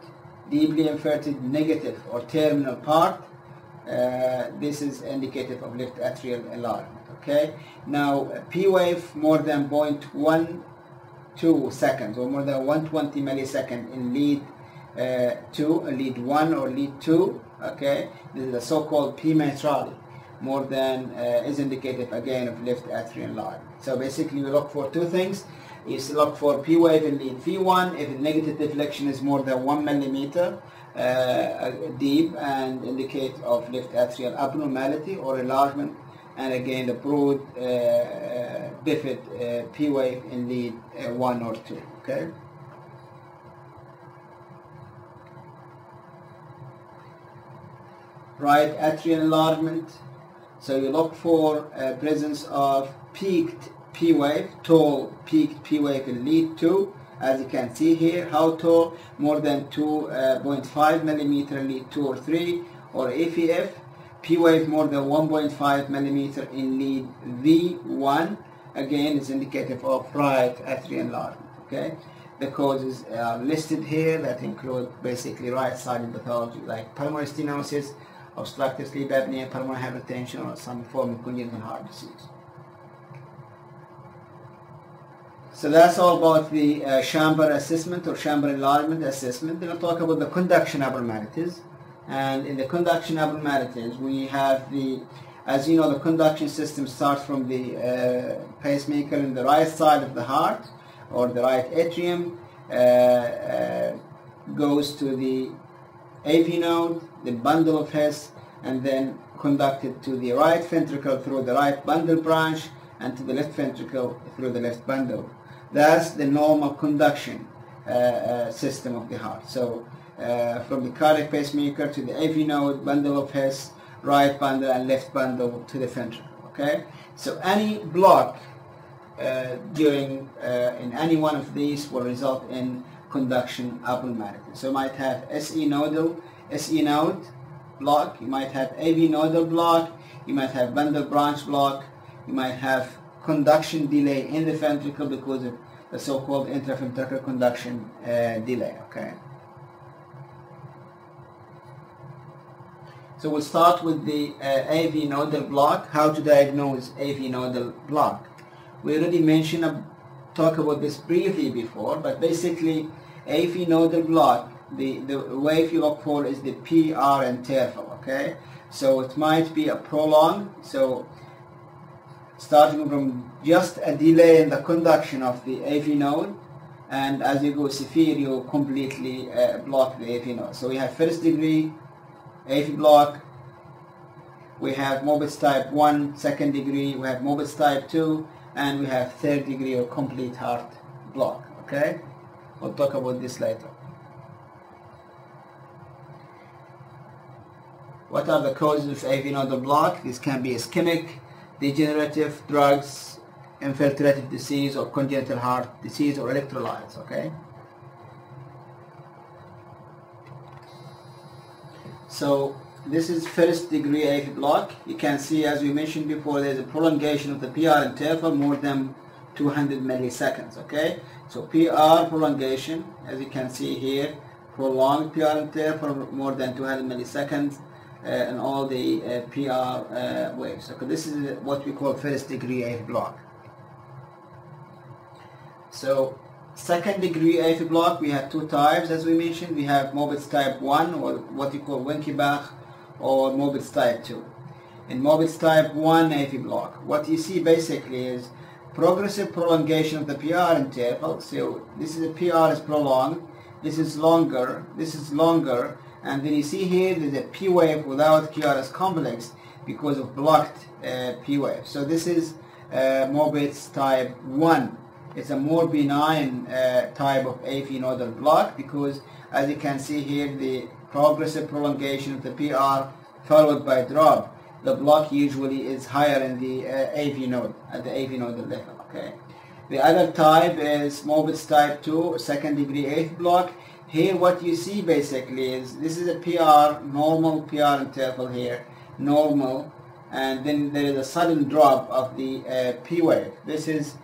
deeply inverted negative or terminal part, this is indicative of left atrial enlargement. Okay. Now P wave more than 0.12 seconds or more than 120 milliseconds in lead 2, lead 1 or lead 2. Okay, this is the so-called P mitrale, more than is indicative again of left atrial enlargement. So basically, we look for two things. You look for P wave in lead V1 if the negative deflection is more than 1 millimeter deep and indicate of left atrial abnormality or enlargement, and again the broad bifid P wave in lead 1 or 2. Okay. Right atrial enlargement. So you look for presence of peaked P wave, tall peaked P wave in lead 2. As you can see here, how tall? More than 2.5 millimeter in lead 2 or 3, or AVF. P wave more than 1.5 millimeter in lead V1. Again, is indicative of right atrial enlargement. Okay. The causes are listed here that include basically right-sided pathology like pulmonary stenosis, obstructive sleep apnea, pulmonary hypertension, or some form of congenital heart disease. So that's all about the chamber assessment or chamber enlargement assessment. Then I'll talk about the conduction abnormalities. And in the conduction abnormalities, we have the, as you know, the conduction system starts from the pacemaker in the right side of the heart, or the right atrium, goes to the AV node, the bundle of Hess, and then conducted to the right ventricle through the right bundle branch, and to the left ventricle through the left bundle. That's the normal conduction system of the heart. So from the cardiac pacemaker to the AV node, bundle of Hess, right bundle and left bundle to the ventricle. Okay. So any block during in any one of these will result in conduction abnormality. So you might have SE node block, you might have AV nodal block, you might have bundle branch block, you might have conduction delay in the ventricle because of the so-called intraventricular conduction delay. Okay. So we'll start with the AV nodal block. How to diagnose AV nodal block? We already mentioned, talked about this briefly before, but basically AV nodal block, the wave you look for is the PR interval. Okay, so it might be a prolonged, so starting from just a delay in the conduction of the AV node, and as you go severe, you completely block the AV node. So we have first degree AV block, we have Mobitz type 1, second degree, we have Mobitz type 2, and we have third degree or complete heart block. Okay, we'll talk about this later. What are the causes of AV nodal block? This can be ischemic, degenerative, drugs, infiltrative disease, or congenital heart disease, or electrolytes. Okay. So this is first degree AV block. You can see, as we mentioned before, there's a prolongation of the PR interval more than 200 milliseconds. Okay. So PR prolongation, as you can see here, prolonged PR interval more than 200 milliseconds. And all the PR waves. Okay, this is what we call first degree AV block. So second degree AV block, we have two types, as we mentioned. We have Mobitz type 1, or what we call Wenckebach, or Mobitz type 2. In Mobitz type 1 AV block, what you see basically is progressive prolongation of the PR interval. So this is the PR is prolonged, this is longer, and then you see here there's a P wave without QRS complex because of blocked P wave. So this is Mobitz type 1. It's a more benign type of AV nodal block because, as you can see here, the progressive prolongation of the PR followed by drop. The block usually is higher in the AV node, at the AV nodal level. Okay. The other type is Mobitz type 2, second degree AV block. Here what you see basically is this is a PR, normal PR interval here, normal, and then there is a sudden drop of the P wave. This is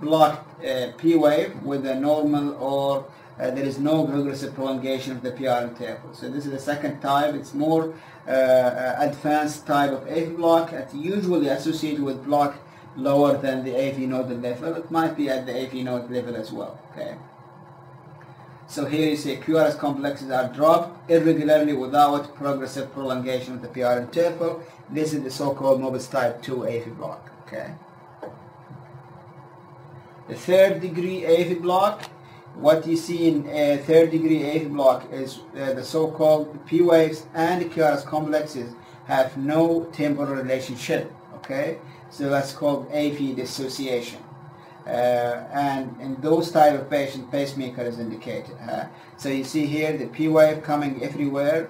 blocked P wave with a normal, or there is no progressive prolongation of the PR interval. So this is the second type. It's more advanced type of AV block, and usually associated with block lower than the AV nodal level. It might be at the AV node level as well. Okay. So here you see QRS complexes are dropped irregularly without progressive prolongation of the PR interval. This is the so-called Mobitz type 2 AV block. Okay. The third degree AV block, what you see in a third degree AV block is the so-called P waves and QRS complexes have no temporal relationship. Okay. So that's called AV dissociation. and in those type of patients, pacemaker is indicated. So you see here the P wave coming everywhere.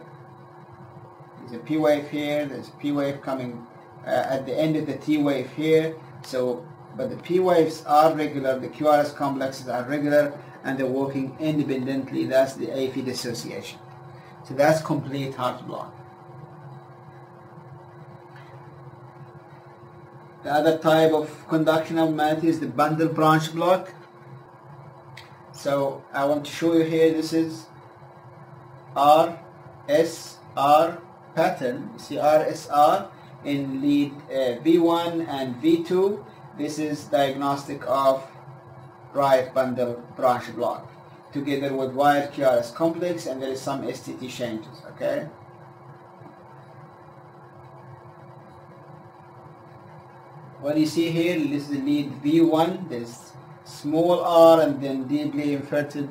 There's a P wave here, there's a P wave coming at the end of the T wave here. So, but the P waves are regular, the QRS complexes are regular, and they're working independently. That's the AV dissociation. So that's complete heart block. The other type of conduction abnormality is the bundle branch block. So I want to show you here, this is RSR pattern. You see RSR in lead V1 and V2. This is diagnostic of right bundle branch block together with wide QRS complex, and there is some STT changes, okay? What you see here, this is the lead V1, there's small r and then deeply inverted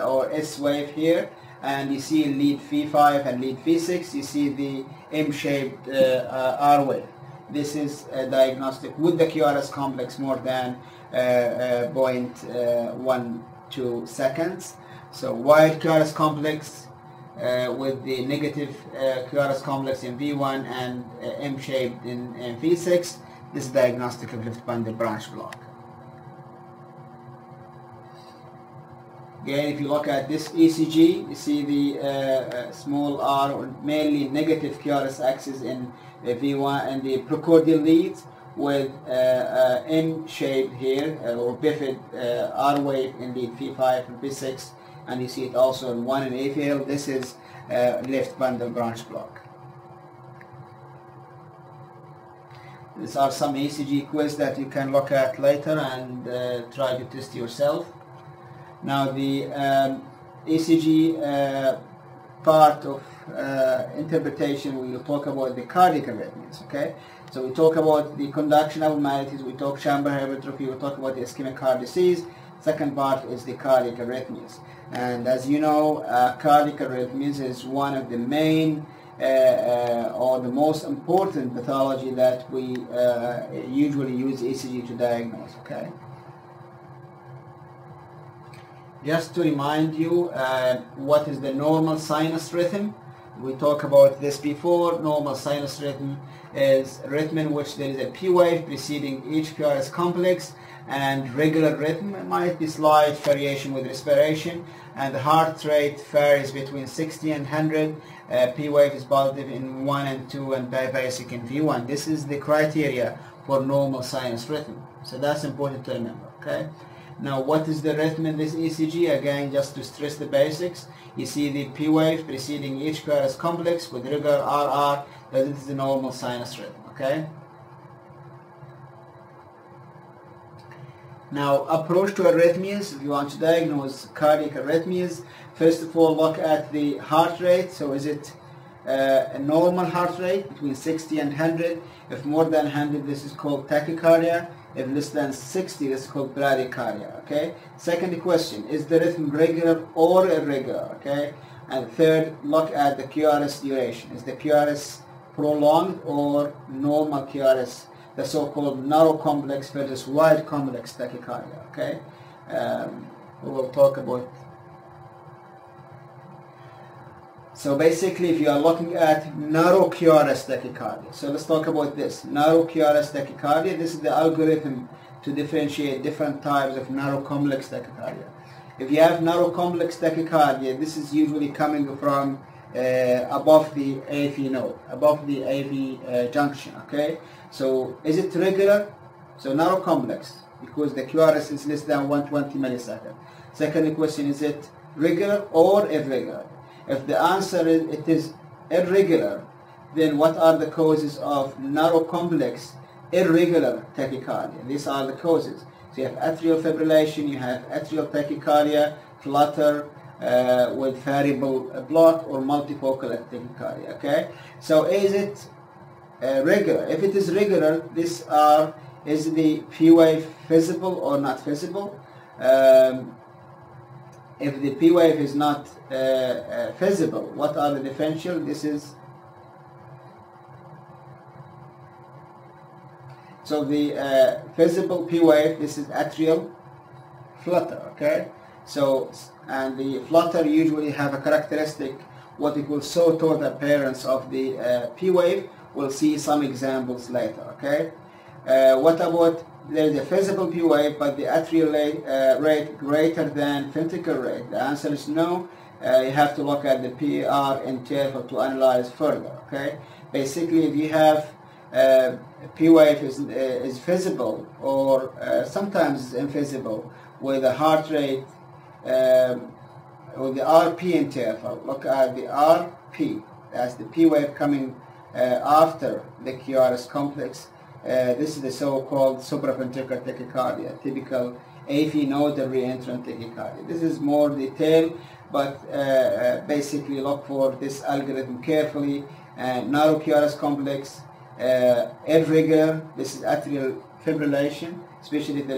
or S wave here, and you see lead V5 and lead V6, you see the M-shaped R wave. This is diagnostic with the QRS complex more than 0.12 seconds. So wide QRS complex with the negative QRS complex in V1 and M-shaped in V6. This is diagnostic of left bundle branch block. Again, if you look at this ECG, you see the small r, or mainly negative QRS axis in V1 and the precordial leads with M-shaped here, or bifid R wave in lead V5 and V6, and you see it also in 1 and AVL. This is left bundle branch block. These are some ECG quiz that you can look at later and try to test yourself. Now the ECG part of interpretation, we will talk about the cardiac arrhythmias, okay? So we talk about the conduction abnormalities, we talk chamber hypertrophy, we talk about the ischemic heart disease. Second part is the cardiac arrhythmias. And as you know, cardiac arrhythmias is one of the main or the most important pathology that we usually use ECG to diagnose, okay? Just to remind you, what is the normal sinus rhythm? We talked about this before. Normal sinus rhythm is a rhythm in which there is a P wave preceding each QRS complex, and regular rhythm. It might be slight variation with respiration, and the heart rate varies between 60 and 100. P wave is positive in 1 and 2 and basic in V1. This is the criteria for normal sinus rhythm. So that's important to remember, okay? Now, what is the rhythm in this ECG? Again, just to stress the basics, you see the P wave preceding each QRS complex with regular RR. That is the normal sinus rhythm, okay? Now, approach to arrhythmias. If you want to diagnose cardiac arrhythmias, first of all, look at the heart rate. So is it a normal heart rate between 60 and 100? If more than 100, this is called tachycardia. If less than 60, this is called bradycardia, okay? Second question, is the rhythm regular or irregular, okay? And third, look at the QRS duration. Is the QRS prolonged or normal QRS, the so-called narrow complex versus wide complex tachycardia, okay? We will talk about. So basically, if you are looking at narrow QRS tachycardia, so let's talk about this. Narrow QRS tachycardia, this is the algorithm to differentiate different types of narrow complex tachycardia. If you have narrow complex tachycardia, this is usually coming from above the AV node, above the AV junction, okay? So is it regular? So narrow complex, because the QRS is less than 120 milliseconds. Second question, is it regular or irregular? If the answer is it is irregular, then what are the causes of narrow complex irregular tachycardia? These are the causes. So you have atrial fibrillation, you have atrial tachycardia, flutter with variable block, or multifocal tachycardia, okay? So is it regular? If it is regular, is the P wave visible or not visible? If the P wave is not visible, what are the differential? This is, So the visible P wave, this is atrial flutter, okay? So, and the flutter usually have a characteristic, what we call sawtooth appearance of the P wave. We'll see some examples later, okay? What about, there is a visible P wave, but the atrial rate greater than ventricular rate? The answer is no. You have to look at the PR interval to analyze further, okay? Basically, if you have P wave is visible or sometimes is invisible with a heart rate with the RP interval, look at the RP, that's the P wave coming after the QRS complex. This is the so-called supraventricular tachycardia, typical AV nodal reentrant tachycardia. This is more detailed, but basically look for this algorithm carefully. Narrow QRS complex, irregular, this is atrial fibrillation, especially if there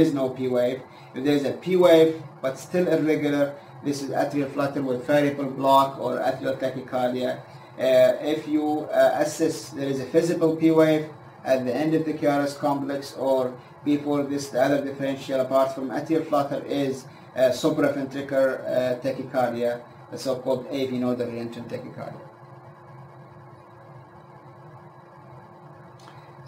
is no P wave. If there is a P wave but still irregular, this is atrial flutter with variable block or atrial tachycardia. If you assess there is a visible P wave at the end of the QRS complex or before this, the other differential apart from atrial flutter is supraventricular tachycardia, the so-called AV nodal reentrant tachycardia.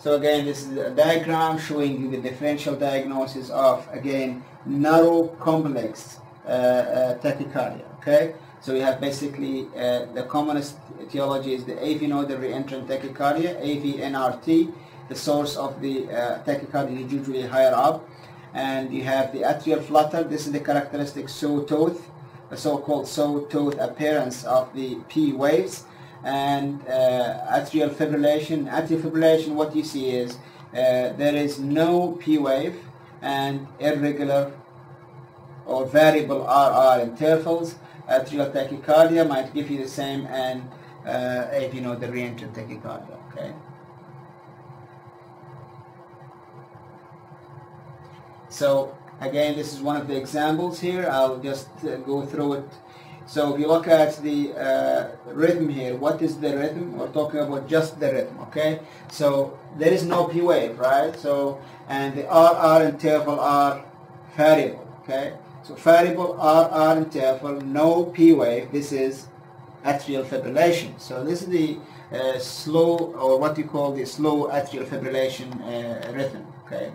So again, this is a diagram showing you the differential diagnosis of, again, narrow complex tachycardia, okay? So we have basically the commonest etiology is the AV nodal reentrant tachycardia, AVNRT. The source of the tachycardia is usually higher up. And you have the atrial flutter. This is the characteristic sawtooth, the so-called sawtooth appearance of the P waves. And atrial fibrillation. Atrial fibrillation, what you see is there is no P wave and irregular or variable RR intervals. Atrial tachycardia might give you the same, and the reentrant tachycardia. Okay. So again, this is one of the examples here. I'll just go through it. So if you look at the rhythm here, what is the rhythm? We're talking about just the rhythm, okay? So there is no P wave, right? So, and the RR interval are variable, okay? So variable RR interval, no P wave, this is atrial fibrillation. So this is the slow, or what you call the slow atrial fibrillation rhythm, okay?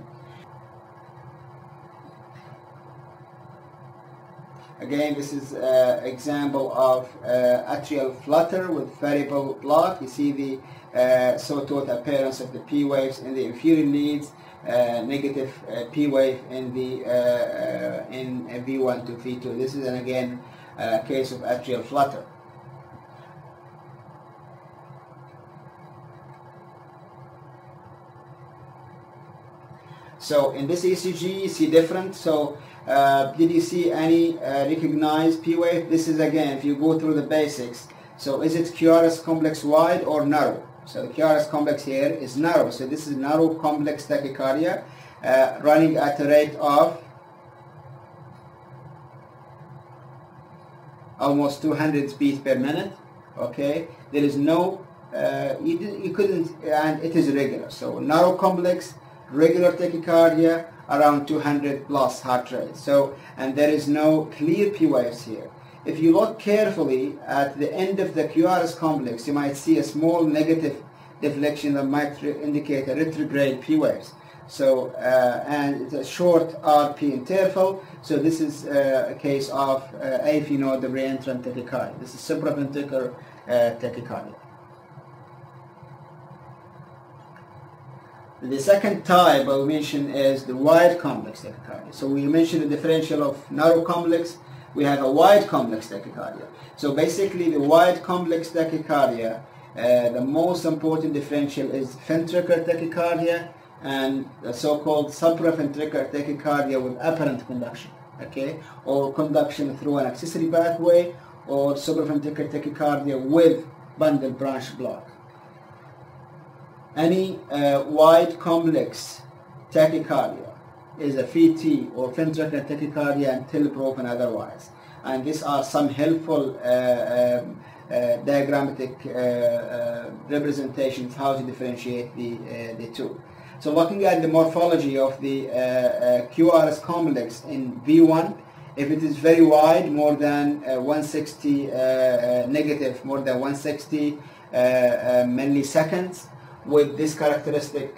Again, this is an example of atrial flutter with variable block. You see the sawtooth appearance of the P waves in the inferior leads, negative P wave in the in V1 to V2. This is again a case of atrial flutter. So in this ECG, you see different. So did you see any recognized P wave? This is again, if you go through the basics. So is it QRS complex wide or narrow? So the QRS complex here is narrow. So this is narrow complex tachycardia running at a rate of almost 200 beats per minute. Okay, there is no, you couldn't, and it is regular. So narrow complex, regular tachycardia, around 200 plus heart rate. So, and there is no clear P waves here. If you look carefully at the end of the QRS complex, you might see a small negative deflection that might indicate a retrograde P waves. So, and it's a short RP interval. So this is a case of AV nodal reentrant tachycardia. This is supraventricular tachycardia. The second type I will mention is the wide complex tachycardia. So we mentioned the differential of narrow complex. We have a wide complex tachycardia. So basically the wide complex tachycardia, the most important differential is ventricular tachycardia and the so-called supraventricular tachycardia with apparent conduction, okay, or conduction through an accessory pathway, or supraventricular tachycardia with bundle branch block. Any wide complex tachycardia is a VT or ventricular tachycardia until proven otherwise. And these are some helpful diagrammatic representations how to differentiate the two. So looking at the morphology of the QRS complex in V1, if it is very wide, more than 160 negative, more than 160 milliseconds, with this characteristic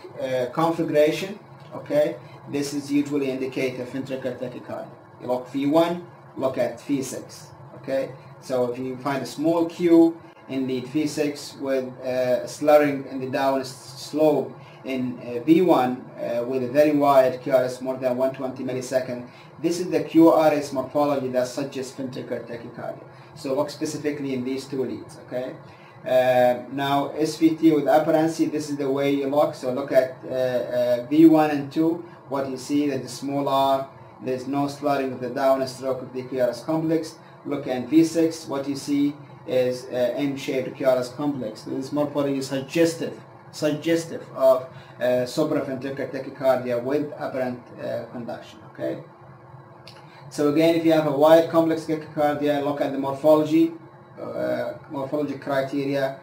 configuration, okay, this is usually indicate a ventricular tachycardia. You look V1, look at V6, okay. So if you find a small Q in lead V6 with slurring in the down slope in V1 with a very wide QRS more than 120 millisecond, this is the QRS morphology that suggests ventricular tachycardia. So look specifically in these two leads, okay. Now SVT with apparency, this is the way you look. So look at V1 and 2. What you see that the small R, there's no slurring of the downstroke of the QRS complex. Look at V6, what you see is M-shaped QRS complex. So this morphology is suggestive of supraventricular tachycardia with apparent conduction, okay. So again, if you have a wide complex tachycardia, look at the morphology criteria,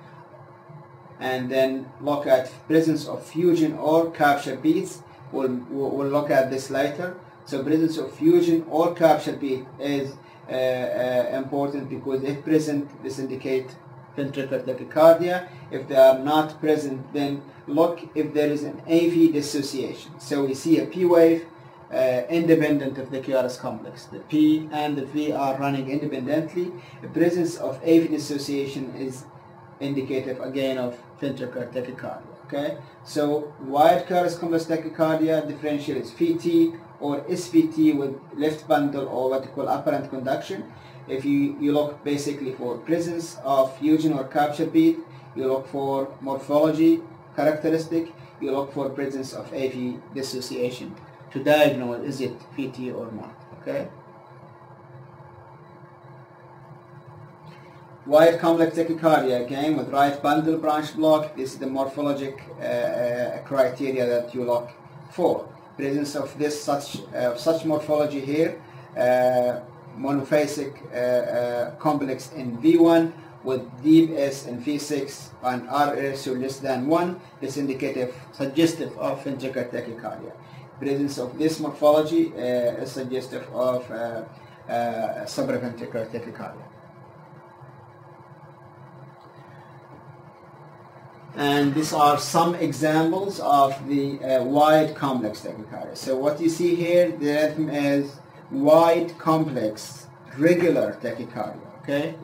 and then look at presence of fusion or capture beats. We'll look at this later. So presence of fusion or capture beat is important, because if present, this indicate ventricular tachycardia. If they are not present, then look if there is an AV dissociation. So we see a P wave independent of the QRS complex. The P and the V are running independently. The presence of AV dissociation is indicative again of ventricular tachycardia. Okay, so wide QRS complex tachycardia differential is VT or SVT with left bundle or what you call apparent conduction. If you look basically for presence of fusion or capture beat, you look for morphology characteristic, you look for presence of AV dissociation to diagnose is it VT or not. Okay. Wide complex tachycardia again with right bundle branch block. This is the morphologic criteria that you look for. Presence of this such morphology here, monophasic complex in V1 with deep S in V6 and R ratio less than 1. This indicative suggestive of ventricular tachycardia. Presence of this morphology is suggestive of supraventricular tachycardia. And these are some examples of the wide complex tachycardia. So what you see here, the rhythm is wide complex regular tachycardia. Okay,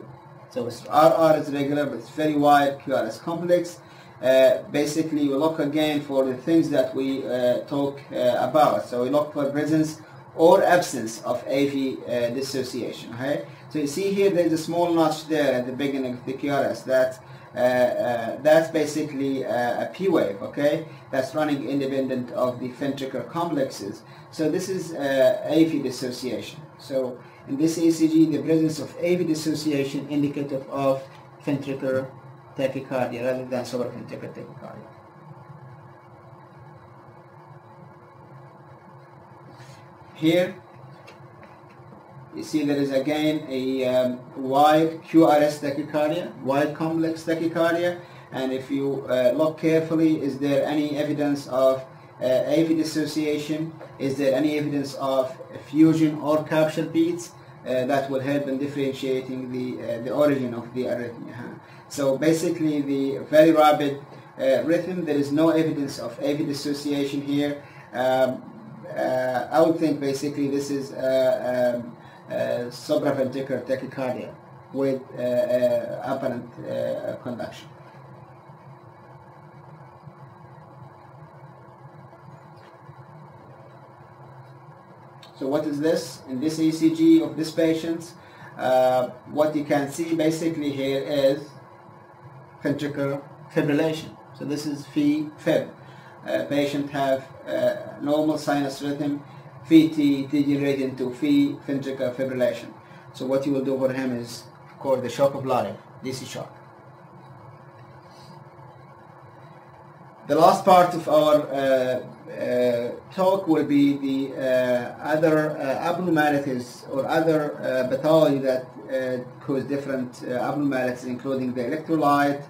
so it's RR is regular, but it's very wide QRS complex. Basically, we look again for the things that we talk about. So we look for presence or absence of AV dissociation. Okay, so you see here there's a small notch there at the beginning of the QRS. That's basically a P wave, okay, that's running independent of the ventricular complexes. So this is AV dissociation. So in this ECG, the presence of AV dissociation indicative of ventricular tachycardia rather than supraventricular tachycardia. Here you see there is again a wide QRS tachycardia, wide complex tachycardia, and if you look carefully, is there any evidence of AV dissociation? Is there any evidence of fusion or capture beats? That will help in differentiating the origin of the arrhythmia. So basically the very rapid rhythm, there is no evidence of AV dissociation here. I would think basically this is supraventricular tachycardia with apparent conduction. So what is this? In this ECG of this patient, what you can see basically here is ventricular fibrillation. So this is V-fib. Patient have normal sinus rhythm, VT degenerated into ventricular fibrillation. So what you will do for him is called the shock of life, DC shock. The last part of our talk will be the other abnormalities or other pathology that cause different abnormalities, including the electrolyte,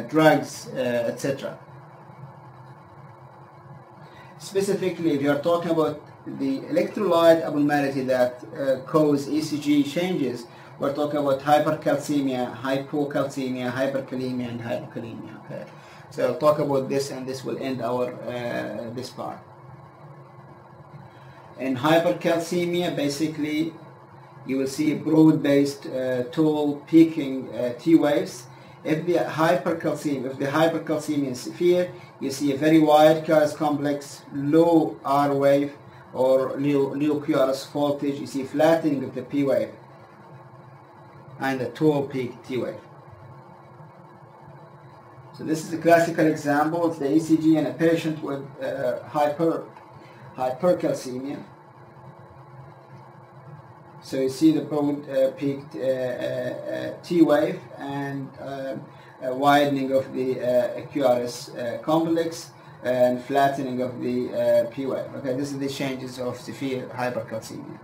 drugs, etc. specifically if you are talking about the electrolyte abnormality that cause ECG changes, we're talking about hypercalcemia, hypocalcemia, hyperkalemia, and hypokalemia. Okay, so I'll talk about this, and this will end our this part. In hypercalcemia, basically, you will see broad-based, tall, peaking T waves. If the hypercalcemia is severe, you see a very wide QRS complex, low R wave or low QRS voltage. You see flattening of the P wave and a tall peak T wave. So this is a classical example of the ECG in a patient with hypercalcemia. So you see the broad peaked T wave and a widening of the QRS complex and flattening of the P wave. Okay, this is the changes of severe hypercalcemia.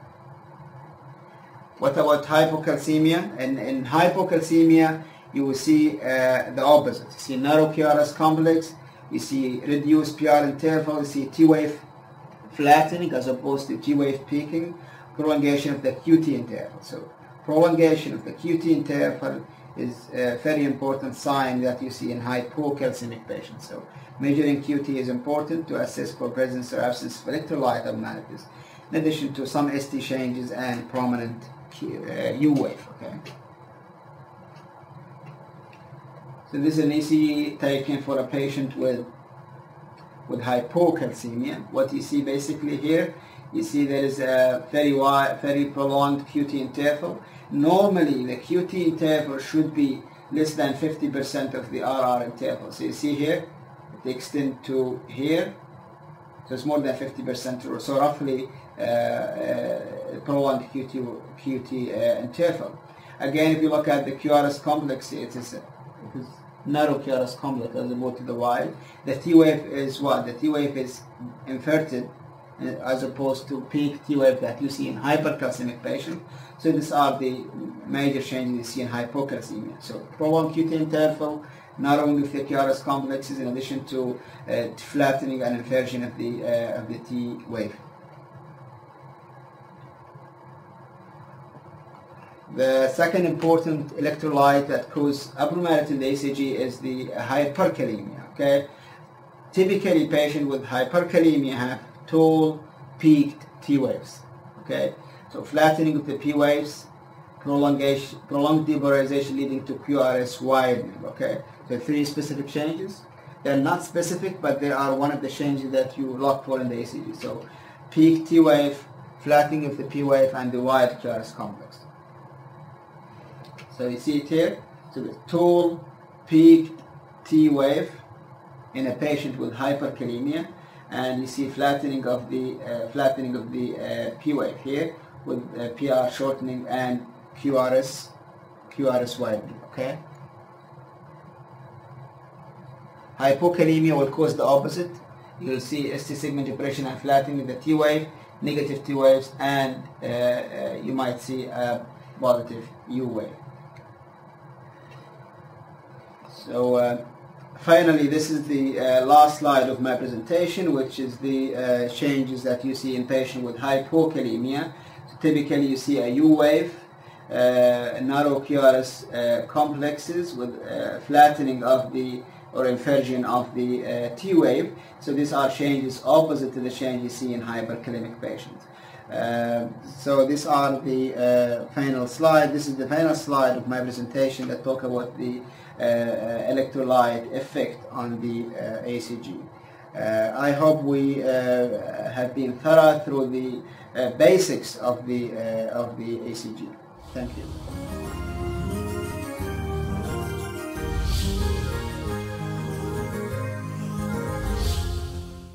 What about hypocalcemia? In hypocalcemia, you will see the opposite. You see narrow QRS complex, you see reduced PR interval, you see T wave flattening as opposed to T wave peaking, prolongation of the QT interval. So prolongation of the QT interval is a very important sign that you see in hypocalcemic patients. So measuring QT is important to assess for presence or absence of electrolyte abnormalities, in addition to some ST changes and prominent U wave. Okay. So this is an ECG taken for a patient with hypocalcemia. What you see basically here, you see there is a very wide, very prolonged QT interval. Normally the QT interval should be less than 50% of the RR interval. So you see here, it extends to here, so it's more than 50%, so roughly prolonged QT interval. Again, if you look at the QRS complex, it is narrow QRS complex as opposed to the wide. The T wave is what? The T wave is inverted as opposed to peak T wave that you see in hypercalcemic patients. So these are the major changes you see in hypocalcemia. So prolonged QT interval, narrowing of the QRS complexes, in addition to flattening and inversion of the T wave. The second important electrolyte that causes abnormality in the ECG is the hyperkalemia. Okay, typically patients with hyperkalemia have tall, peaked T waves. Okay, so flattening of the P waves, prolonged depolarization leading to QRS widening. Okay, so three specific changes. They're not specific, but they are one of the changes that you look for in the ECG. So peaked T wave, flattening of the P wave, and the wide QRS complex. So you see it here. So the tall, peaked T wave in a patient with hyperkalemia, and you see flattening of the P wave here with PR shortening and QRS widening. Okay. Hypokalemia will cause the opposite. You will see ST segment depression and flattening of the T wave, negative T waves, and you might see a positive U wave. So finally, this is the last slide of my presentation, which is the changes that you see in patients with hypokalemia. So typically you see a U wave, narrow QRS complexes with flattening of the or inversion of the T wave. So these are changes opposite to the change you see in hyperkalemic patients. So these are the final slide. This is the final slide of my presentation that talk about the electrolyte effect on the ECG. I hope we have been thorough through the basics of the ECG. Thank you.